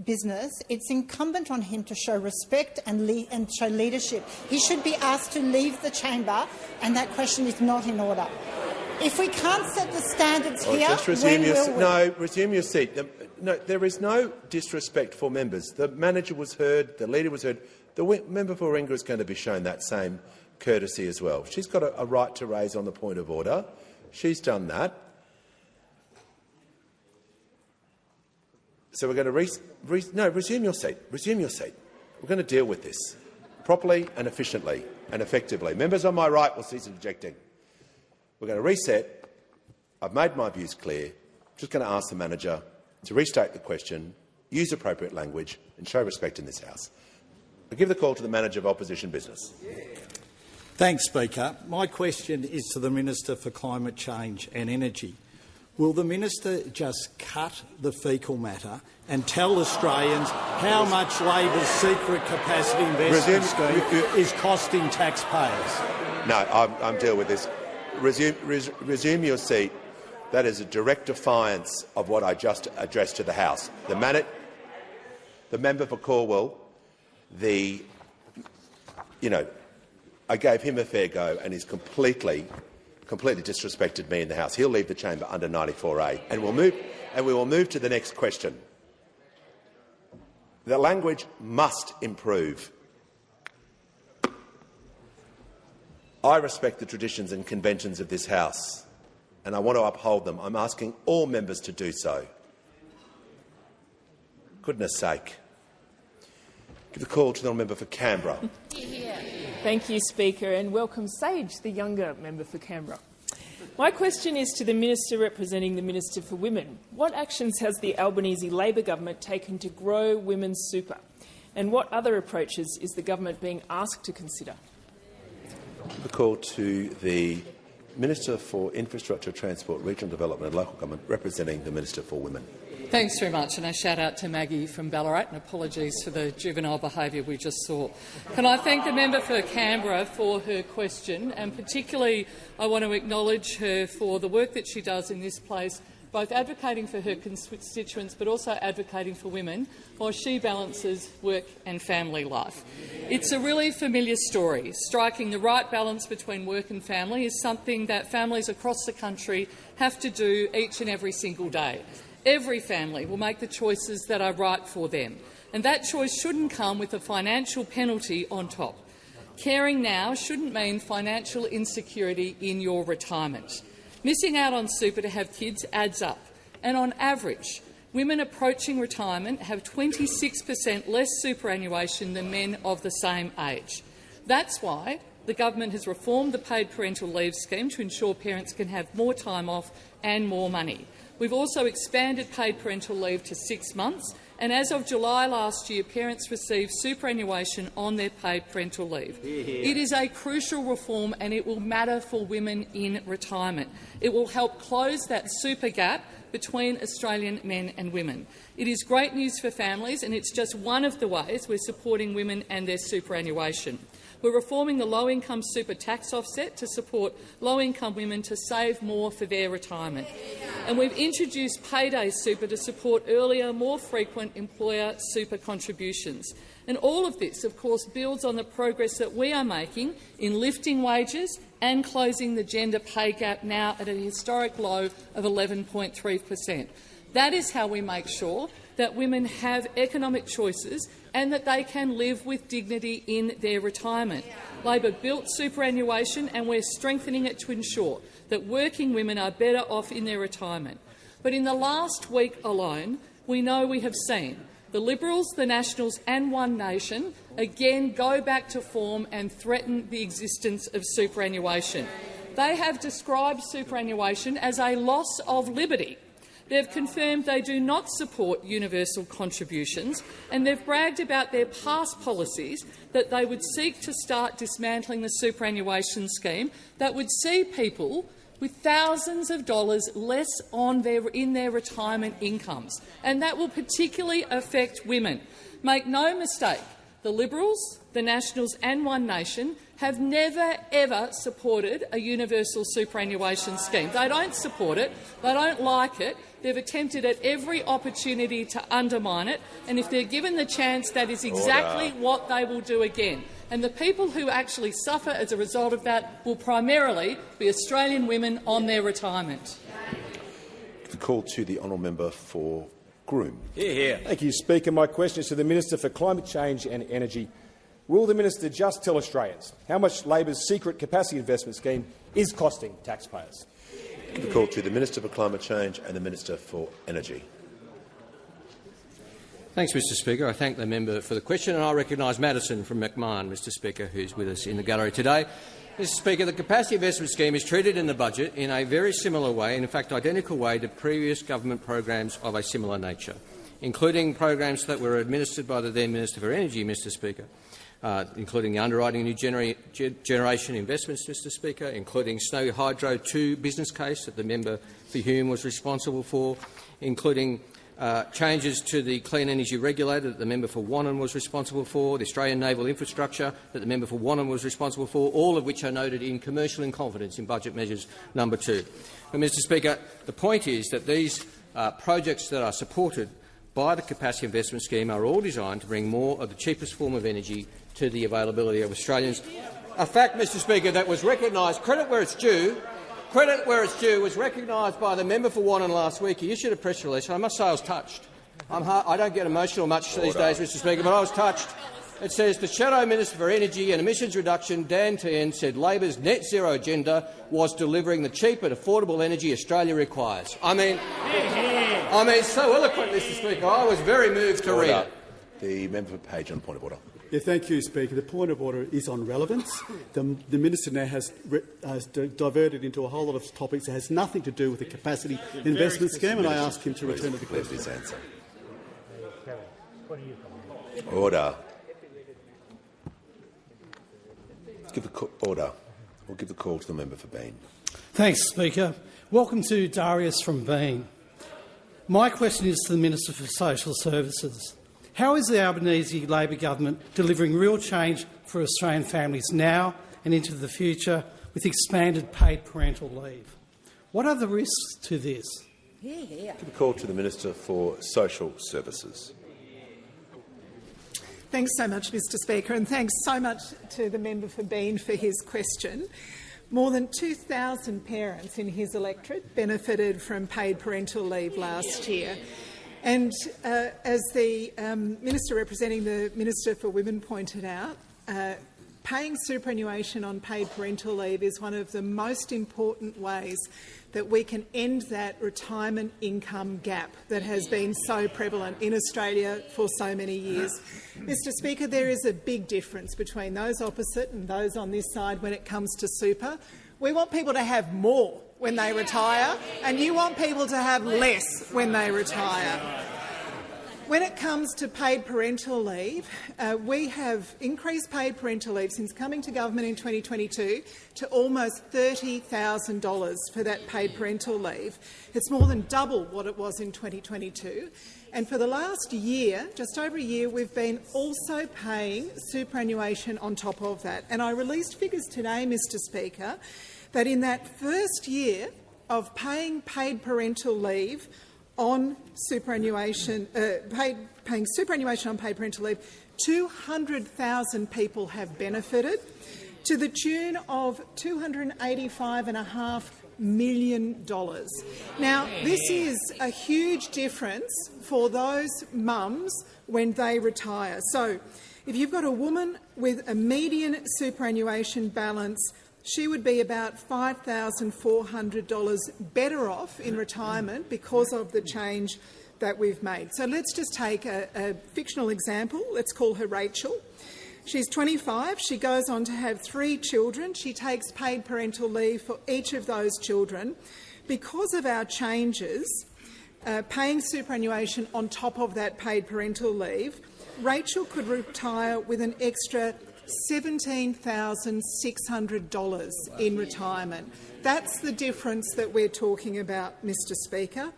Business, it's incumbent on him to show respect and show leadership. He should be asked to leave the chamber, and that question is not in order. If we can't set the standards here, just resume resume your seat. No, there is no disrespect for members. The Manager was heard, the Leader was heard. The member for Warringah is going to be shown that same courtesy as well. She's got a right to raise on the point of order. She's done that. So we're going to resume your seat. Resume your seat. We're going to deal with this properly and efficiently and effectively. Members on my right will cease objecting. We're going to reset. I've made my views clear. I'm just going to ask the Manager to restate the question, use appropriate language and show respect in this House. I give the call to the Manager of Opposition Business. Thanks, Speaker. My question is to the Minister for Climate Change and Energy. Will the Minister just cut the faecal matter and tell Australians how much Labor's secret capacity investment scheme is costing taxpayers? No, I'm dealing with this. Resume your seat. That is a direct defiance of what I just addressed to the House. The member for Cornwall, I gave him a fair go, and he's completely disrespected me in the House. He'll leave the chamber under 94A, and we will move to the next question. The language must improve. I respect the traditions and conventions of this House, and I want to uphold them. I'm asking all members to do so. Goodness sake. Give the call to the member for Canberra. Thank you, Speaker, and welcome Sage, the younger member for Canberra. My question is to the Minister representing the Minister for Women. What actions has the Albanese Labor government taken to grow women's super? And what other approaches is the government being asked to consider? The call to the Minister for Infrastructure, Transport, Regional Development and Local Government representing the Minister for Women. Thanks very much, and a shout out to Maggie from Ballarat, and apologies for the juvenile behaviour we just saw. Can I thank the member for Canberra for her question, and particularly I want to acknowledge her for the work that she does in this place, both advocating for her constituents but also advocating for women while she balances work and family life. It's a really familiar story. Striking the right balance between work and family is something that families across the country have to do each and every single day. Every family will make the choices that are right for them, and that choice shouldn't come with a financial penalty on top. Caring now shouldn't mean financial insecurity in your retirement. Missing out on super to have kids adds up, and on average, women approaching retirement have 26% less superannuation than men of the same age. That's why the government has reformed the paid parental leave scheme to ensure parents can have more time off and more money. We've also expanded paid parental leave to 6 months, and as of July last year, parents receive superannuation on their paid parental leave. It is a crucial reform and it will matter for women in retirement. It will help close that super gap between Australian men and women. It is great news for families, and it's just one of the ways we're supporting women and their superannuation. We're reforming the low-income super tax offset to support low-income women to save more for their retirement. And we've introduced payday super to support earlier, more frequent employer super contributions. And all of this, of course, builds on the progress that we are making in lifting wages and closing the gender pay gap, now at a historic low of 11.3%. That is how we make sure that women have economic choices and that they can live with dignity in their retirement. Labor built superannuation, and we're strengthening it to ensure that working women are better off in their retirement. But in the last week alone, we know we have seen the Liberals, the Nationals and One Nation again go back to form and threaten the existence of superannuation. They have described superannuation as a loss of liberty. They've confirmed they do not support universal contributions, and they've bragged about their past policies that they would seek to start dismantling the superannuation scheme that would see people with thousands of dollars less in their retirement incomes, and that will particularly affect women. Make no mistake, the Liberals, the Nationals and One Nation have never, ever supported a universal superannuation scheme. They don't support it. They don't like it. They've attempted at every opportunity to undermine it, and if they're given the chance, that is exactly what they will do again. And the people who actually suffer as a result of that will primarily be Australian women on their retirement. The call to the honourable member for Groom. Thank you, Speaker. My question is to the Minister for Climate Change and Energy. Will the minister just tell Australians how much Labor's secret capacity investment scheme is costing taxpayers? The call to the Minister for Climate Change and the Minister for Energy. Thanks, Mr Speaker. I thank the member for the question, and I recognise Madison from McMahon, Mr Speaker, who's with us in the gallery today. Mr Speaker, the capacity investment scheme is treated in the budget in a very similar way, and in fact identical way, to previous government programs of a similar nature, including programs that were administered by the then Minister for Energy, Mr Speaker, including the underwriting new generation investments, Mr Speaker, including Snowy Hydro 2 business case that the member for Hume was responsible for, including changes to the Clean Energy Regulator that the member for Wannon was responsible for, the Australian Naval Infrastructure that the member for Wannon was responsible for, all of which are noted in Commercial in Confidence in Budget Measures No. 2. But, Mr Speaker, the point is that these projects that are supported by the Capacity Investment Scheme are all designed to bring more of the cheapest form of energy to the availability of Australians. A fact, Mr Speaker, that was recognised, credit where it's due, was recognised by the member for Wannon last week. He issued a press release, and I must say I was touched. I don't get emotional much these days, Mr Speaker, but I was touched. It says the Shadow Minister for Energy and Emissions Reduction, Dan Tehan, said Labor's net zero agenda was delivering the cheap and affordable energy Australia requires. I mean, so eloquent, Mr Speaker. I was very moved to read it. The member for Page on point of order. Yeah, thank you, Speaker. The point of order is on relevance. The minister now has diverted into a whole lot of topics that has nothing to do with the capacity investment scheme, and I ask him to return to the question. Please answer. Order. Order. We'll give the call to the member for Bean. Thanks, Speaker. Welcome to Darius from Bean. My question is to the Minister for Social Services. How is the Albanese Labor government delivering real change for Australian families now and into the future with expanded paid parental leave? What are the risks to this? Give a call to the Minister for Social Services. Thanks so much, Mr Speaker, and thanks so much to the member for Bean for his question. More than 2,000 parents in his electorate benefited from paid parental leave last year. And as the Minister representing the Minister for Women pointed out, paying superannuation on paid parental leave is one of the most important ways that we can end that retirement income gap that has been so prevalent in Australia for so many years. Mr Speaker, there is a big difference between those opposite and those on this side when it comes to super. We want people to have more when they retire, and you want people to have less when they retire. When it comes to paid parental leave, we have increased paid parental leave since coming to government in 2022 to almost $30,000 for that paid parental leave. It's more than double what it was in 2022. And for the last year, just over a year, we've been also paying superannuation on top of that. And I released figures today, Mr Speaker, that in that first year of paying paid parental leave on superannuation, paying superannuation on paid parental leave, 200,000 people have benefited to the tune of $285.5 million. Now, this is a huge difference for those mums when they retire. So, if you've got a woman with a median superannuation balance, she would be about $5,400 better off in retirement because of the change that we've made. So let's just take a fictional example. Let's call her Rachel. She's 25. She goes on to have 3 children. She takes paid parental leave for each of those children. Because of our changes, paying superannuation on top of that paid parental leave, Rachel could retire with an extra $17,600 in retirement. That's the difference that we're talking about, Mr Speaker.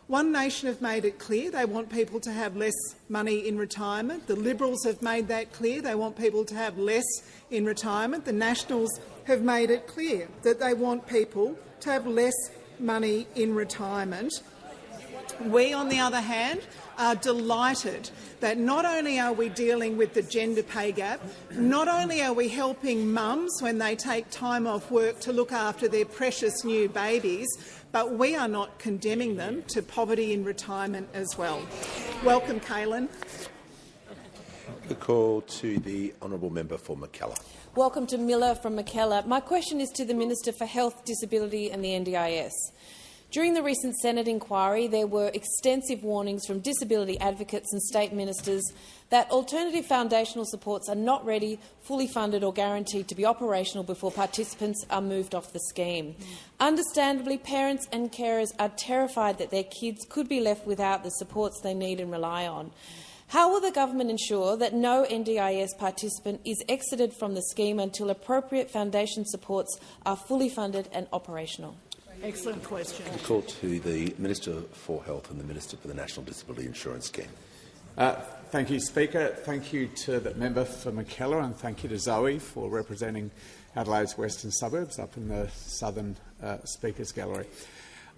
One Nation have made it clear they want people to have less money in retirement. The Liberals have made that clear. They want people to have less in retirement. The Nationals have made it clear that they want people to have less money in retirement. We, on the other hand, are delighted that not only are we dealing with the gender pay gap, not only are we helping mums when they take time off work to look after their precious new babies, but we are not condemning them to poverty in retirement as well. Welcome, Kaylin. The call to the honourable member for Mackellar. Welcome to Miller from Mackellar. My question is to the Minister for Health, Disability and the NDIS. During the recent Senate inquiry, there were extensive warnings from disability advocates and state ministers that alternative foundational supports are not ready, fully funded or guaranteed to be operational before participants are moved off the scheme. Understandably, parents and carers are terrified that their kids could be left without the supports they need and rely on. How will the government ensure that no NDIS participant is exited from the scheme until appropriate foundation supports are fully funded and operational? Excellent question. The call to the Minister for Health and the Minister for the National Disability Insurance Scheme. Thank you, Speaker. Thank you to the member for Mackellar, and thank you to Zoe for representing Adelaide's western suburbs up in the southern Speaker's gallery.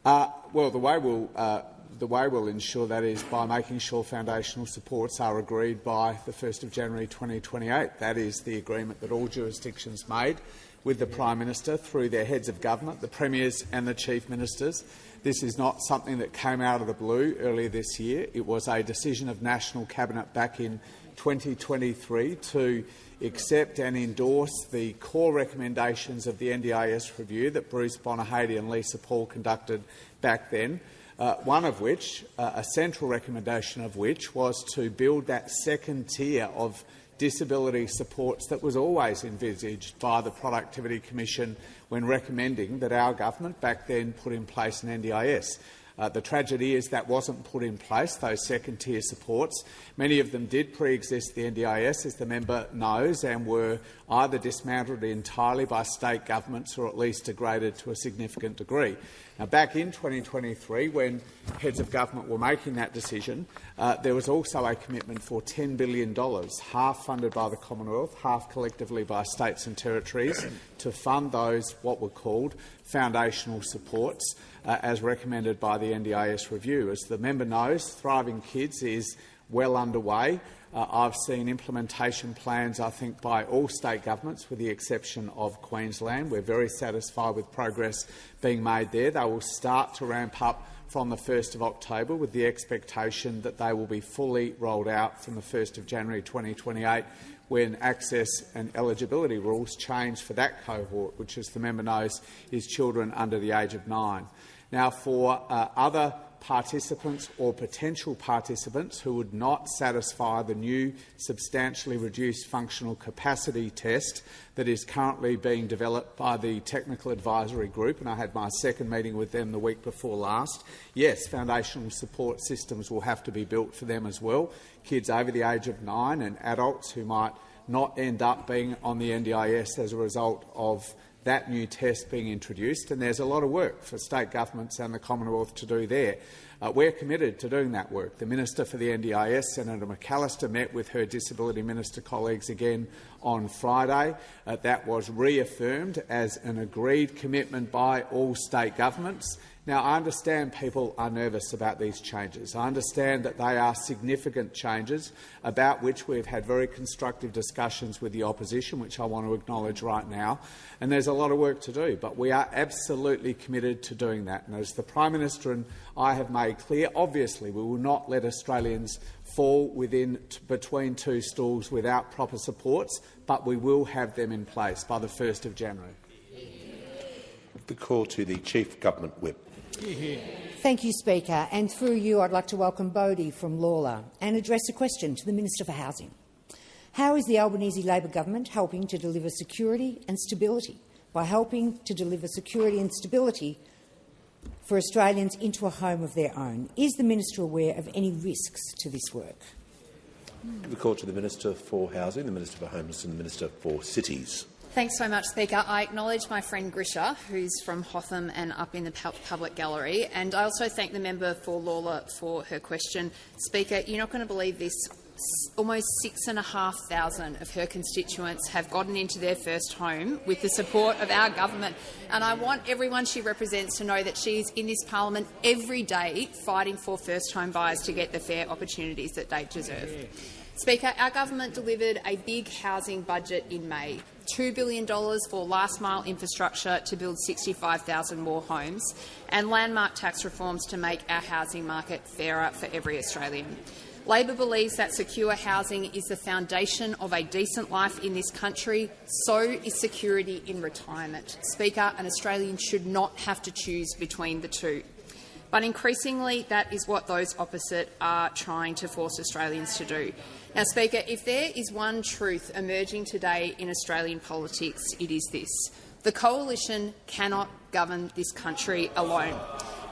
Well, the way we'll ensure that is by making sure foundational supports are agreed by the 1st of January 2028. That is the agreement that all jurisdictions made with the Prime Minister through their heads of government, the Premiers and the Chief Ministers. This is not something that came out of the blue earlier this year. It was a decision of National Cabinet back in 2023 to accept and endorse the core recommendations of the NDIS review that Bruce Bonahady and Lisa Paul conducted back then, one of which, a central recommendation of which, was to build that second tier of disability supports that was always envisaged by the Productivity Commission when recommending that our government back then put in place an NDIS. The tragedy is that wasn't put in place, those second-tier supports. Many of them did pre-exist the NDIS, as the member knows, and were either dismantled entirely by state governments or at least degraded to a significant degree. Now, back in 2023, when heads of government were making that decision, there was also a commitment for $10 billion, half funded by the Commonwealth, half collectively by states and territories, to fund those what were called foundational supports as recommended by the NDIS review. As the member knows, Thriving Kids is well underway. I've seen implementation plans, I think, by all state governments, with the exception of Queensland. We're very satisfied with progress being made there. They will start to ramp up from the 1st of October, with the expectation that they will be fully rolled out from the 1st of January 2028, when access and eligibility rules change for that cohort, which, as the member knows, is children under the age of 9. Now, for other participants or potential participants who would not satisfy the new substantially reduced functional capacity test that is currently being developed by the Technical Advisory Group, and I had my second meeting with them the week before last, yes, foundational support systems will have to be built for them as well, kids over the age of 9 and adults who might not end up being on the NDIS as a result of that new test being introduced, and there's a lot of work for state governments and the Commonwealth to do there. We're committed to doing that work. The Minister for the NDIS, Senator McAllister, met with her Disability Minister colleagues again on Friday. That was reaffirmed as an agreed commitment by all state governments. Now, I understand people are nervous about these changes. I understand that they are significant changes about which we've had very constructive discussions with the opposition, which I want to acknowledge right now, and there's a lot of work to do, but we are absolutely committed to doing that. And as the Prime Minister and I have made clear, obviously we will not let Australians fall between two stools without proper supports, but we will have them in place by the 1st of January. The call to the Chief Government Whip. Thank you, Speaker. And through you, I'd like to welcome Bodie from Lawler and address a question to the Minister for Housing. How is the Albanese Labor government helping to deliver security and stability by helping to deliver security and stability for Australians into a home of their own? Is the Minister aware of any risks to this work? The call to the Minister for Housing, the Minister for Homelessness and the Minister for Cities. Thanks so much, Speaker. I acknowledge my friend Grisha, who's from Hotham and up in the public gallery, and I also thank the member for Lawler for her question. Speaker, you're not going to believe this. Almost 6,500 of her constituents have gotten into their first home with the support of our government, and I want everyone she represents to know that she is in this parliament every day fighting for first-home buyers to get the fair opportunities that they deserve. Speaker, our government delivered a big housing budget in May, $2 billion for last-mile infrastructure to build 65,000 more homes, and landmark tax reforms to make our housing market fairer for every Australian. Labor believes that secure housing is the foundation of a decent life in this country. So is security in retirement. Speaker, an Australian should not have to choose between the two. But increasingly, that is what those opposite are trying to force Australians to do. Now, Speaker, if there is one truth emerging today in Australian politics, it is this. The Coalition cannot govern this country alone.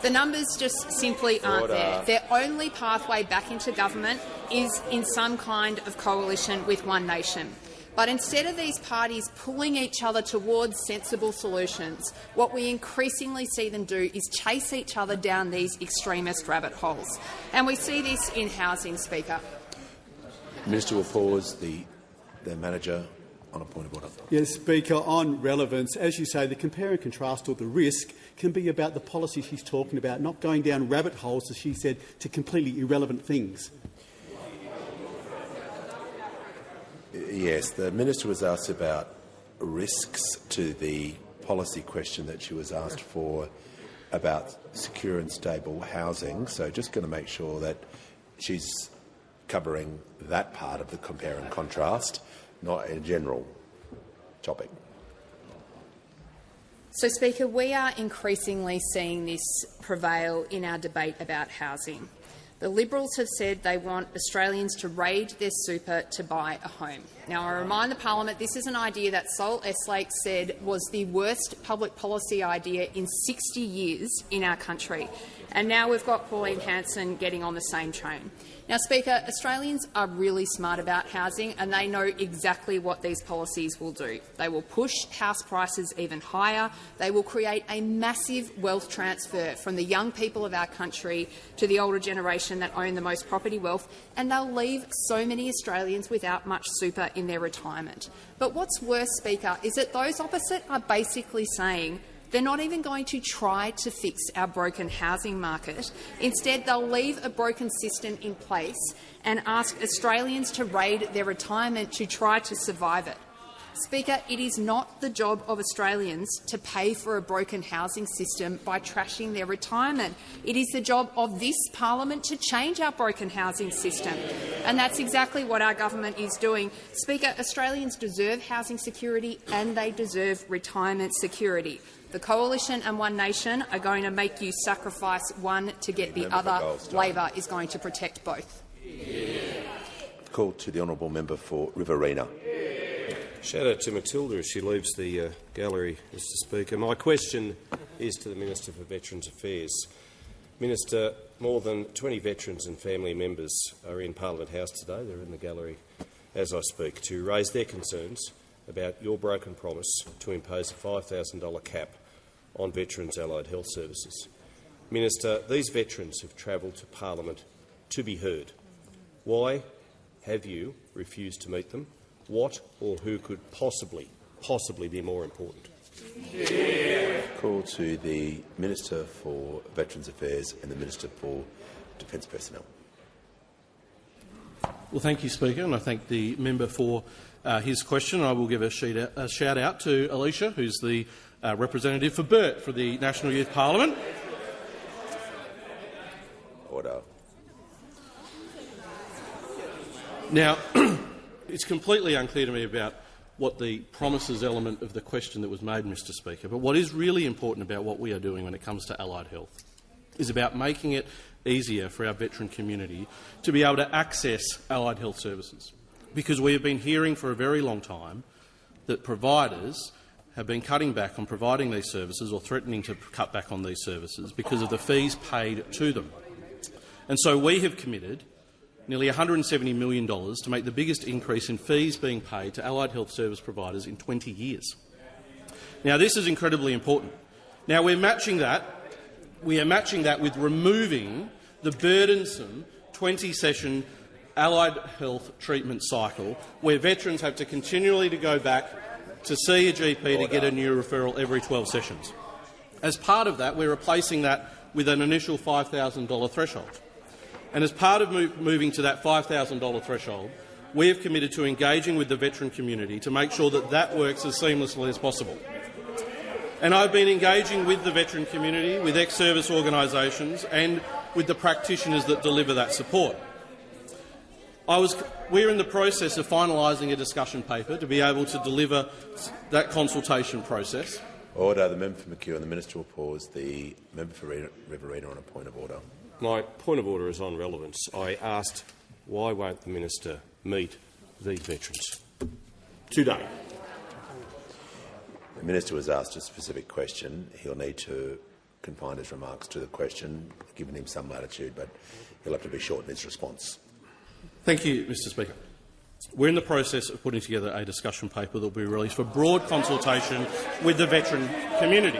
The numbers just simply aren't there. Their only pathway back into government is in some kind of coalition with One Nation. But instead of these parties pulling each other towards sensible solutions, what we increasingly see them do is chase each other down these extremist rabbit holes. And we see this in housing, Speaker. The Minister will pause. The manager on a point of order. Yes, Speaker, on relevance, as you say, the compare and contrast or the risk can be about the policy she's talking about, not going down rabbit holes, as she said, to completely irrelevant things. Yes, the Minister was asked about risks to the policy question that she was asked for about secure and stable housing. So just going to make sure that she's covering that part of the compare and contrast, not a general topic. So, Speaker, we are increasingly seeing this prevail in our debate about housing. The Liberals have said they want Australians to raid their super to buy a home. Now, I remind the parliament this is an idea that Sol Eslake said was the worst public policy idea in 60 years in our country. And now we've got Pauline Hanson getting on the same train. Now, Speaker, Australians are really smart about housing and they know exactly what these policies will do. They will push house prices even higher. They will create a massive wealth transfer from the young people of our country to the older generation that own the most property wealth, and they'll leave so many Australians without much super in their retirement. But what's worse, Speaker, is that those opposite are basically saying they're not even going to try to fix our broken housing market. Instead, they'll leave a broken system in place and ask Australians to raid their retirement to try to survive it. Speaker, it is not the job of Australians to pay for a broken housing system by trashing their retirement. It is the job of this parliament to change our broken housing system. And that's exactly what our government is doing. Speaker, Australians deserve housing security and they deserve retirement security. The Coalition and One Nation are going to make you sacrifice one to get the other. Labor is going to protect both. Call to the honourable member for Riverina. Shout out to Matilda as she leaves the gallery, Mr Speaker. My question is to the Minister for Veterans Affairs. Minister, more than 20 veterans and family members are in Parliament House today. They're in the gallery as I speak, to raise their concerns about your broken promise to impose a $5,000 cap on Veterans Allied Health Services. Minister, these veterans have travelled to Parliament to be heard. Why have you refused to meet them? What or who could possibly be more important? Call to the Minister for Veterans Affairs and the Minister for Defence Personnel. Well, thank you, Speaker, and I thank the member for his question. I will give a shout-out to Alicia, who's the representative for Burt for the National Youth Parliament. Order. Now, it's completely unclear to me about what the promises element of the question that was made, Mr Speaker, but what is really important about what we are doing when it comes to allied health is about making it easier for our veteran community to be able to access allied health services. Because we have been hearing for a very long time that providers have been cutting back on providing these services or threatening to cut back on these services because of the fees paid to them. And so we have committed nearly $170 million to make the biggest increase in fees being paid to allied health service providers in 20 years. Now, this is incredibly important. Now, we are matching that with removing the burdensome 20-session allied health treatment cycle where veterans have to continually go back to see a GP to get a new referral every 12 sessions. As part of that, we're replacing that with an initial $5,000 threshold. And as part of moving to that $5,000 threshold, we have committed to engaging with the veteran community to make sure that that works as seamlessly as possible. And I've been engaging with the veteran community, with ex-service organisations and with the practitioners that deliver that support. We're in the process of finalising a discussion paper to be able to deliver that consultation process. Order. The member for McEwen. The minister will pause. The member for Riverina on a point of order. My point of order is on relevance. I asked why won't the minister meet these veterans today? The minister was asked a specific question. He'll need to confine his remarks to the question, giving him some latitude, but he'll have to be short in his response. Thank you, Mr Speaker. We're in the process of putting together a discussion paper that will be released for broad consultation with the veteran community.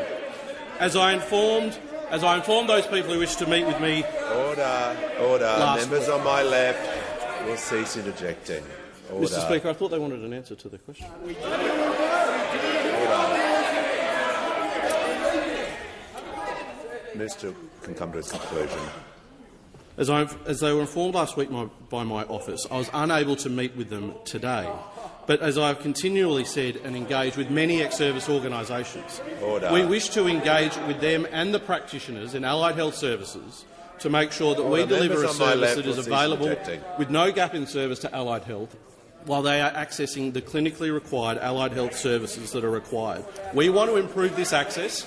As I informed those people who wish to meet with me... Order. Members on my left will cease interjecting. Order. Mr Speaker, I thought they wanted an answer to the question. Minister can come to his conclusion. As they were informed last week by my office, I was unable to meet with them today. But as I have continually said and engaged with many ex-service organisations, we wish to engage with them and the practitioners in allied health services to make sure that we deliver a service that is available with no gap in service to allied health while they are accessing the clinically required allied health services that are required. We want to improve this access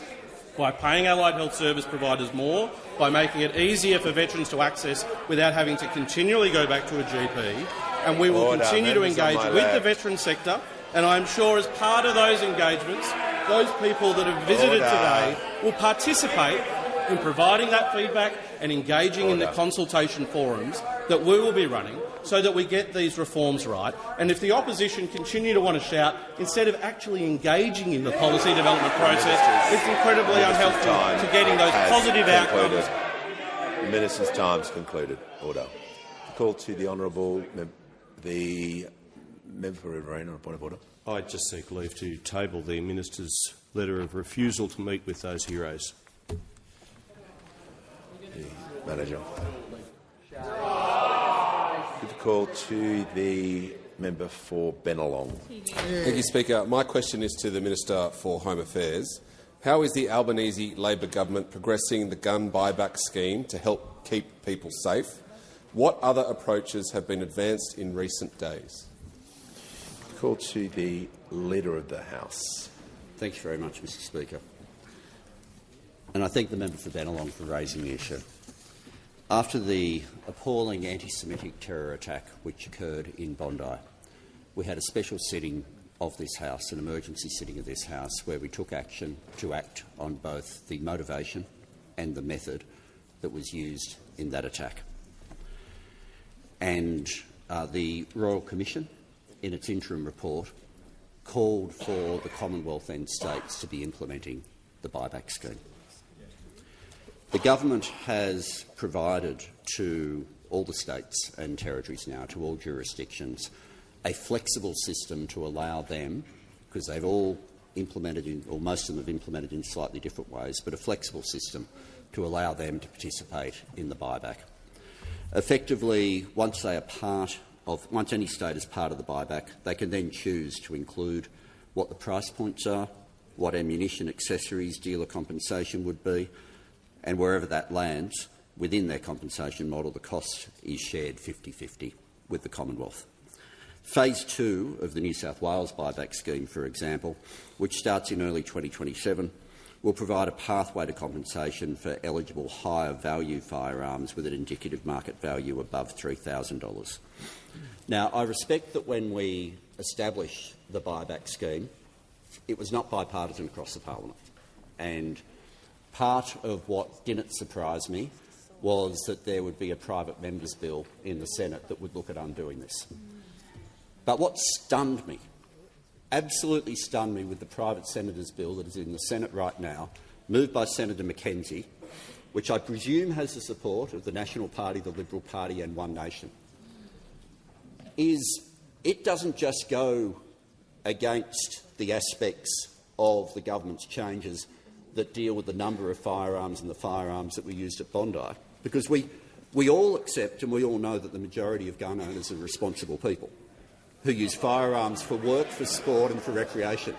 by paying allied health service providers more, by making it easier for veterans to access without having to continually go back to a GP, and we will continue to engage with the veteran sector, and I'm sure as part of those engagements, those people that have visited today will participate in providing that feedback and engaging in the consultation forums that we will be running so that we get these reforms right. And if the opposition continue to want to shout instead of actually engaging in the policy development process, it's incredibly unhelpful to getting those positive outcomes. The Minister's time's concluded. Order. Call to the Honourable the Member for Riverina on a point of order. I just seek leave to table the Minister's letter of refusal to meet with those heroes. The Manager. Give a call to the Member for Bennelong. Thank you, Speaker. My question is to the Minister for Home Affairs. How is the Albanese Labor government progressing the gun buyback scheme to help keep people safe? What other approaches have been advanced in recent days? Call to the Leader of the House. Thank you very much, Mr Speaker. And I thank the member for Bennelong for raising the issue. After the appalling anti-Semitic terror attack which occurred in Bondi, we had a special sitting of this House, an emergency sitting of this House, where we took action to act on both the motivation and the method that was used in that attack. And the Royal Commission, in its interim report, called for the Commonwealth and states to be implementing the buyback scheme. The government has provided to all the states and territories now, to all jurisdictions, a flexible system to allow them, because they've all implemented in, or most of them have implemented in slightly different ways, but a flexible system to allow them to participate in the buyback. Effectively, once any state is part of the buyback, they can then choose to include what the price points are, what ammunition, accessories, dealer compensation would be, and wherever that lands, within their compensation model, the cost is shared 50-50 with the Commonwealth. Phase 2 of the New South Wales buyback scheme, for example, which starts in early 2027, will provide a pathway to compensation for eligible higher value firearms with an indicative market value above $3,000. Now, I respect that when we established the buyback scheme, it was not bipartisan across the parliament. And part of what didn't surprise me was that there would be a private member's bill in the Senate that would look at undoing this. But what stunned me, absolutely stunned me, with the private senator's bill that is in the Senate right now, moved by Senator McKenzie, which I presume has the support of the National Party, the Liberal Party and One Nation, is it doesn't just go against the aspects of the government's changes that deal with the number of firearms and the firearms that were used at Bondi, because we all accept and we all know that the majority of gun owners are responsible people who use firearms for work, for sport and for recreation.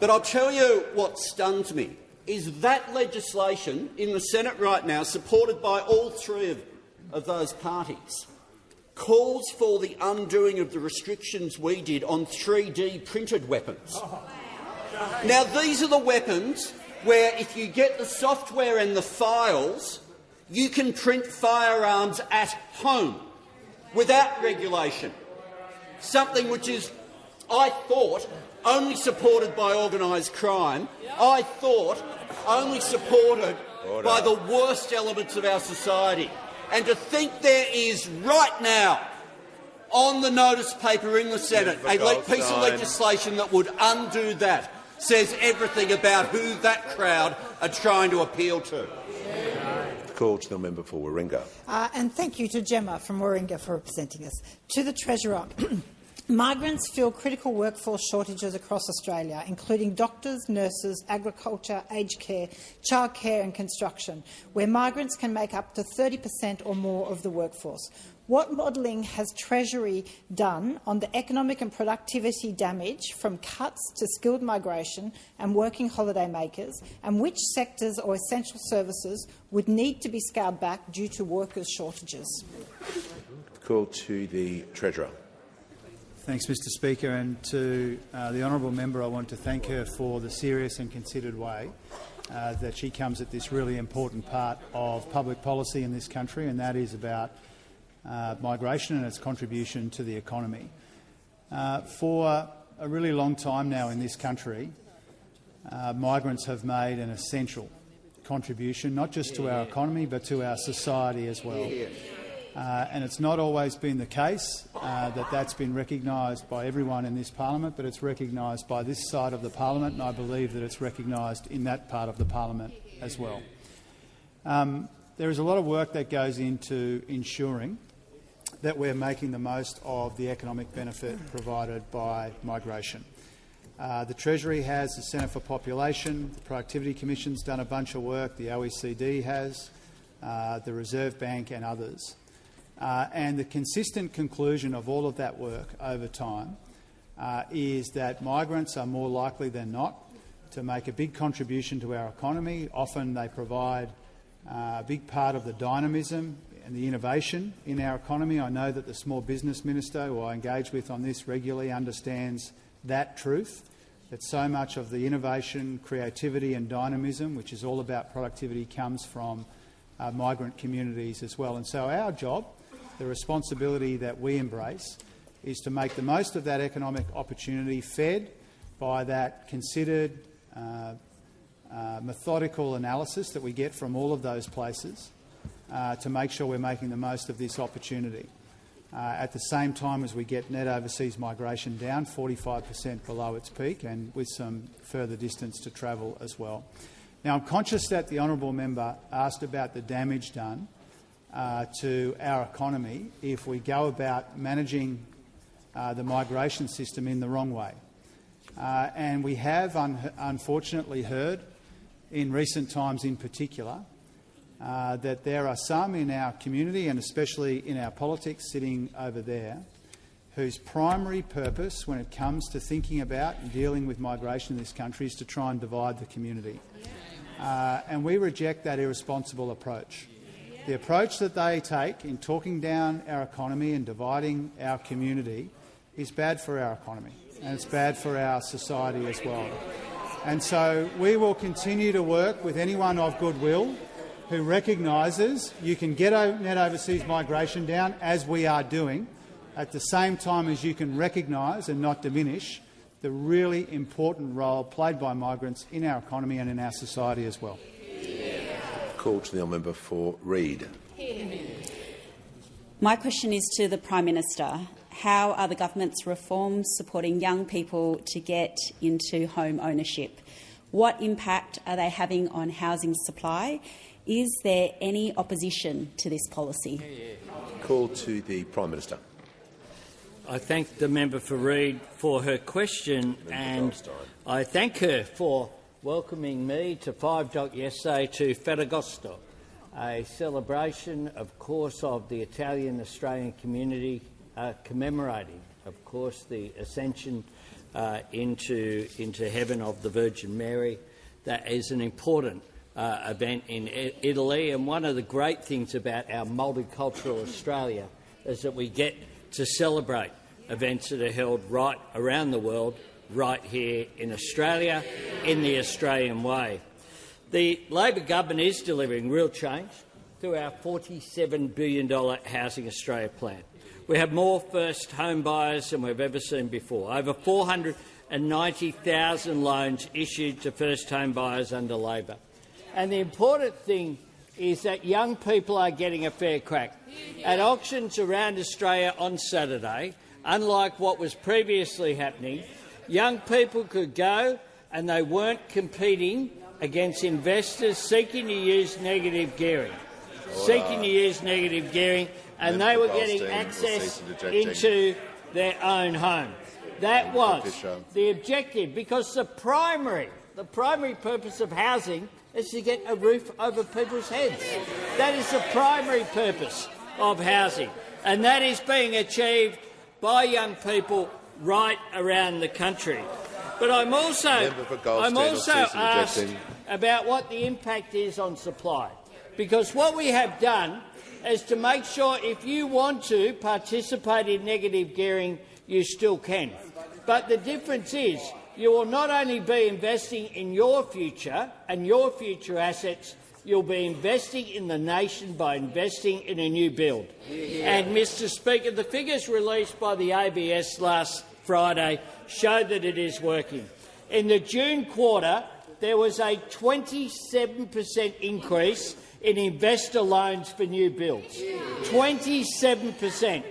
But I'll tell you what stuns me is that legislation in the Senate right now, supported by all three of those parties, calls for the undoing of the restrictions we did on 3D printed weapons. Now, these are the weapons where, if you get the software and the files, you can print firearms at home without regulation, something which is, I thought, only supported by organised crime, I thought only supported by the worst elements of our society. And to think there is right now, on the notice paper in the Senate, a piece of legislation that would undo that, says everything about who that crowd are trying to appeal to. Call to the member for Warringah. And thank you to Gemma from Warringah for representing us. To the Treasurer. Migrants feel critical workforce shortages across Australia, including doctors, nurses, agriculture, aged care, childcare and construction, where migrants can make up to 30% or more of the workforce. What modelling has Treasury done on the economic and productivity damage from cuts to skilled migration and working holiday makers, and which sectors or essential services would need to be scaled back due to workers' shortages? Call to the Treasurer. Thanks, Mr Speaker. And to the honourable member, I want to thank her for the serious and considered way that she comes at this really important part of public policy in this country, and that is about migration and its contribution to the economy. For a really long time now in this country, migrants have made an essential contribution, not just to our economy but to our society as well. And it's not always been the case that that's been recognised by everyone in this parliament, but it's recognised by this side of the parliament, and I believe that it's recognised in that part of the parliament as well. There is a lot of work that goes into ensuring that we're making the most of the economic benefit provided by migration. The Treasury has the Centre for Population, the Productivity Commission's done a bunch of work, the OECD has, the Reserve Bank and others. And the consistent conclusion of all of that work over time is that migrants are more likely than not to make a big contribution to our economy. Often they provide a big part of the dynamism and the innovation in our economy. I know that the Small Business Minister, who I engage with on this regularly, understands that truth, that so much of the innovation, creativity and dynamism, which is all about productivity, comes from migrant communities as well. And so our job, the responsibility that we embrace, is to make the most of that economic opportunity, fed by that considered, methodical analysis that we get from all of those places, to make sure we're making the most of this opportunity. At the same time as we get net overseas migration down 45% below its peak, and with some further distance to travel as well. Now, I'm conscious that the honourable member asked about the damage done to our economy if we go about managing the migration system in the wrong way. And we have unfortunately heard in recent times in particular that there are some in our community, and especially in our politics sitting over there, whose primary purpose when it comes to thinking about and dealing with migration in this country is to try and divide the community. And we reject that irresponsible approach. The approach that they take in talking down our economy and dividing our community is bad for our economy, and it's bad for our society as well. And so we will continue to work with anyone of goodwill who recognises you can get net overseas migration down, as we are doing, at the same time as you can recognise and not diminish the really important role played by migrants in our economy and in our society as well. Call to the member for Reid. My question is to the Prime Minister. How are the government's reforms supporting young people to get into home ownership? What impact are they having on housing supply? Is there any opposition to this policy? Call to the Prime Minister. I thank the member for Reid for her question, and I thank her for welcoming me to 5 Dock yesterday to Ferragosto, a celebration, of course, of the Italian-Australian community commemorating, of course, the ascension into heaven of the Virgin Mary. That is an important event in Italy, and one of the great things about our multicultural Australia is that we get to celebrate events that are held right around the world, right here in Australia, in the Australian way. The Labor government is delivering real change through our $47 billion Housing Australia plan. We have more first home buyers than we've ever seen before. Over 490,000 loans issued to first home buyers under Labor. And the important thing is that young people are getting a fair crack. At auctions around Australia on Saturday, unlike what was previously happening, young people could go and they weren't competing against investors seeking to use negative gearing. And they were getting access into their own home. That was the objective, because the primary purpose of housing is to get a roof over people's heads. That is the primary purpose of housing, and that is being achieved by young people right around the country. But I'm also asked about what the impact is on supply, because what we have done is to make sure if you want to participate in negative gearing, you still can. But the difference is you will not only be investing in your future and your future assets, you'll be investing in the nation by investing in a new build. And, Mr Speaker, the figures released by the ABS last Friday show that it is working. In the June quarter, there was a 27% increase in investor loans for new builds. 27%.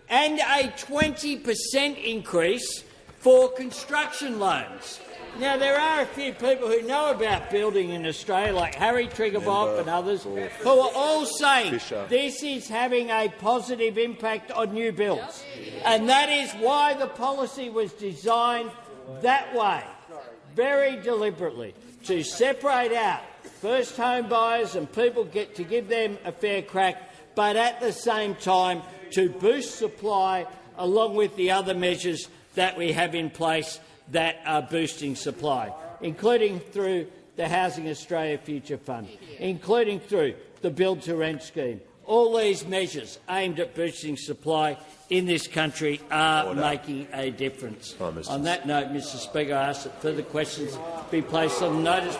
And a 20% increase for construction loans. Now, there are a few people who know about building in Australia, like Harry Triguboff and others, who are all saying this is having a positive impact on new builds. And that is why the policy was designed that way, very deliberately, to separate out first home buyers and people to give them a fair crack, but at the same time to boost supply along with the other measures that we have in place that are boosting supply, including through the Housing Australia Future Fund, including through the build-to-rent scheme. All these measures aimed at boosting supply in this country are making a difference. On that note, Mr Speaker, I ask that further questions be placed on notice.